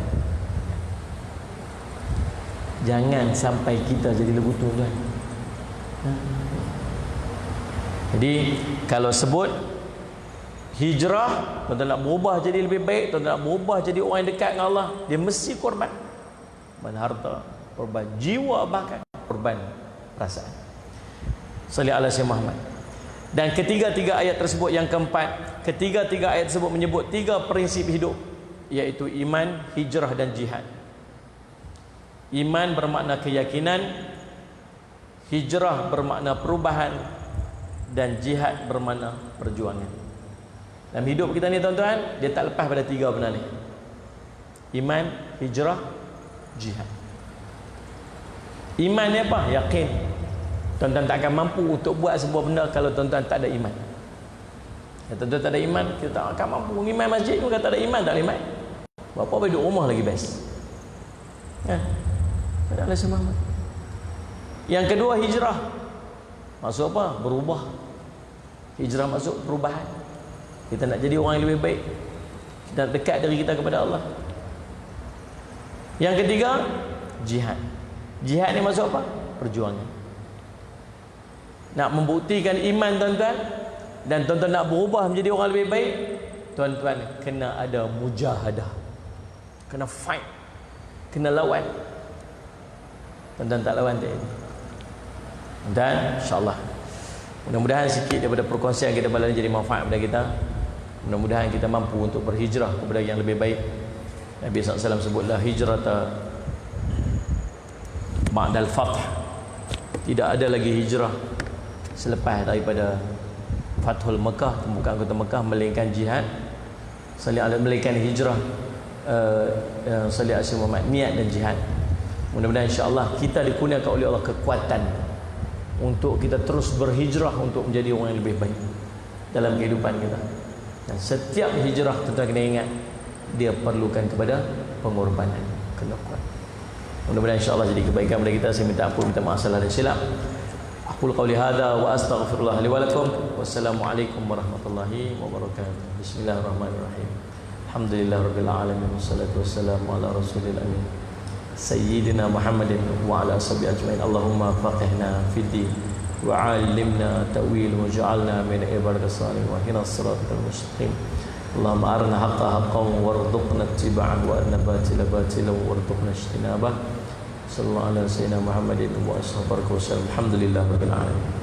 Jangan sampai kita jadi lebutu tuan. Jadi kalau sebut hijrah, tuan nak berubah jadi lebih baik, tuan nak berubah jadi orang yang dekat dengan Allah, dia mesti korban. Korban harta, korban jiwa, bahkan korban perasaan. Salli ala Sayyidina Muhammad. Dan ketiga-tiga ayat tersebut, yang keempat, ketiga-tiga ayat tersebut menyebut tiga prinsip hidup, iaitu iman, hijrah dan jihad. Iman bermakna keyakinan, hijrah bermakna perubahan, dan jihad bermakna perjuangan. Dalam hidup kita ni tuan-tuan, dia tak lepas pada tiga benda ni. Iman, hijrah, jihad. Iman ni apa? Yakin. Tuan-tuan tak akan mampu untuk buat sebuah benda kalau tuan-tuan tak ada iman. Kalau tuan-tuan tak ada iman, kita tak akan mampu. Iman masjid pun kalau tak ada iman, tak boleh iman. Berapa boleh duduk rumah lagi best. Ya. Tak ada semangat. Yang kedua, hijrah. Maksud apa? Berubah. Hijrah maksud perubahan. Kita nak jadi orang yang lebih baik. Kita nak dekat diri kita kepada Allah. Yang ketiga, jihad. Jihad ni maksud apa? Perjuangan. Nak membuktikan iman tuan-tuan, dan tuan-tuan nak berubah menjadi orang lebih baik, tuan-tuan kena ada mujahadah, kena fight, kena lawan. Tuan-tuan tak lawan tak ini. Dan insyaAllah mudah-mudahan sikit daripada perkongsian kita malam ini jadi manfaat kepada kita. Mudah-mudahan kita mampu untuk berhijrah kepada yang lebih baik. Nabi SAW sebutlah hijrata ba'dal fath. Tidak ada lagi hijrah selepas daripada Fathul Mekah, pembukaan kota Mekah, melainkan jihad, melainkan hijrah, salih asy Muhammad, niat dan jihad. Mudah-mudahan insya-Allah kita dikurniakan oleh Allah kekuatan untuk kita terus berhijrah untuk menjadi orang yang lebih baik dalam kehidupan kita. Dan setiap hijrah tuan-tuan kena ingat, dia perlukan kepada pengorbanan, kena kuat. Mudah-mudahan insya-Allah jadi kebaikan kepada kita. Saya minta ampun, minta maaf salah dan silap. Aqul qawli hadza wa astaghfirullah li wa lakum. Wassalamualaikum warahmatullahi wabarakatuh. Bismillahirrahmanirrahim. Alhamdulillahirabbil alamin wassalatu wassalamu ala rasulil amin sayyidina Muhammadin wa ala ashabihi ajmain. Allahumma faqihna fid din wa 'allimna ta'wil wa ja'alna min ibadis salihin wa hina siratal mustaqim. Allahumma arina haqqa haqqan warzuqna ittiba'ahu wa arina batila batilan warzuqna ijtinabah. Sallallahu ala sayyidina Muhammadin wa ashabihi wasallam. Alhamdulillahirabbil alamin.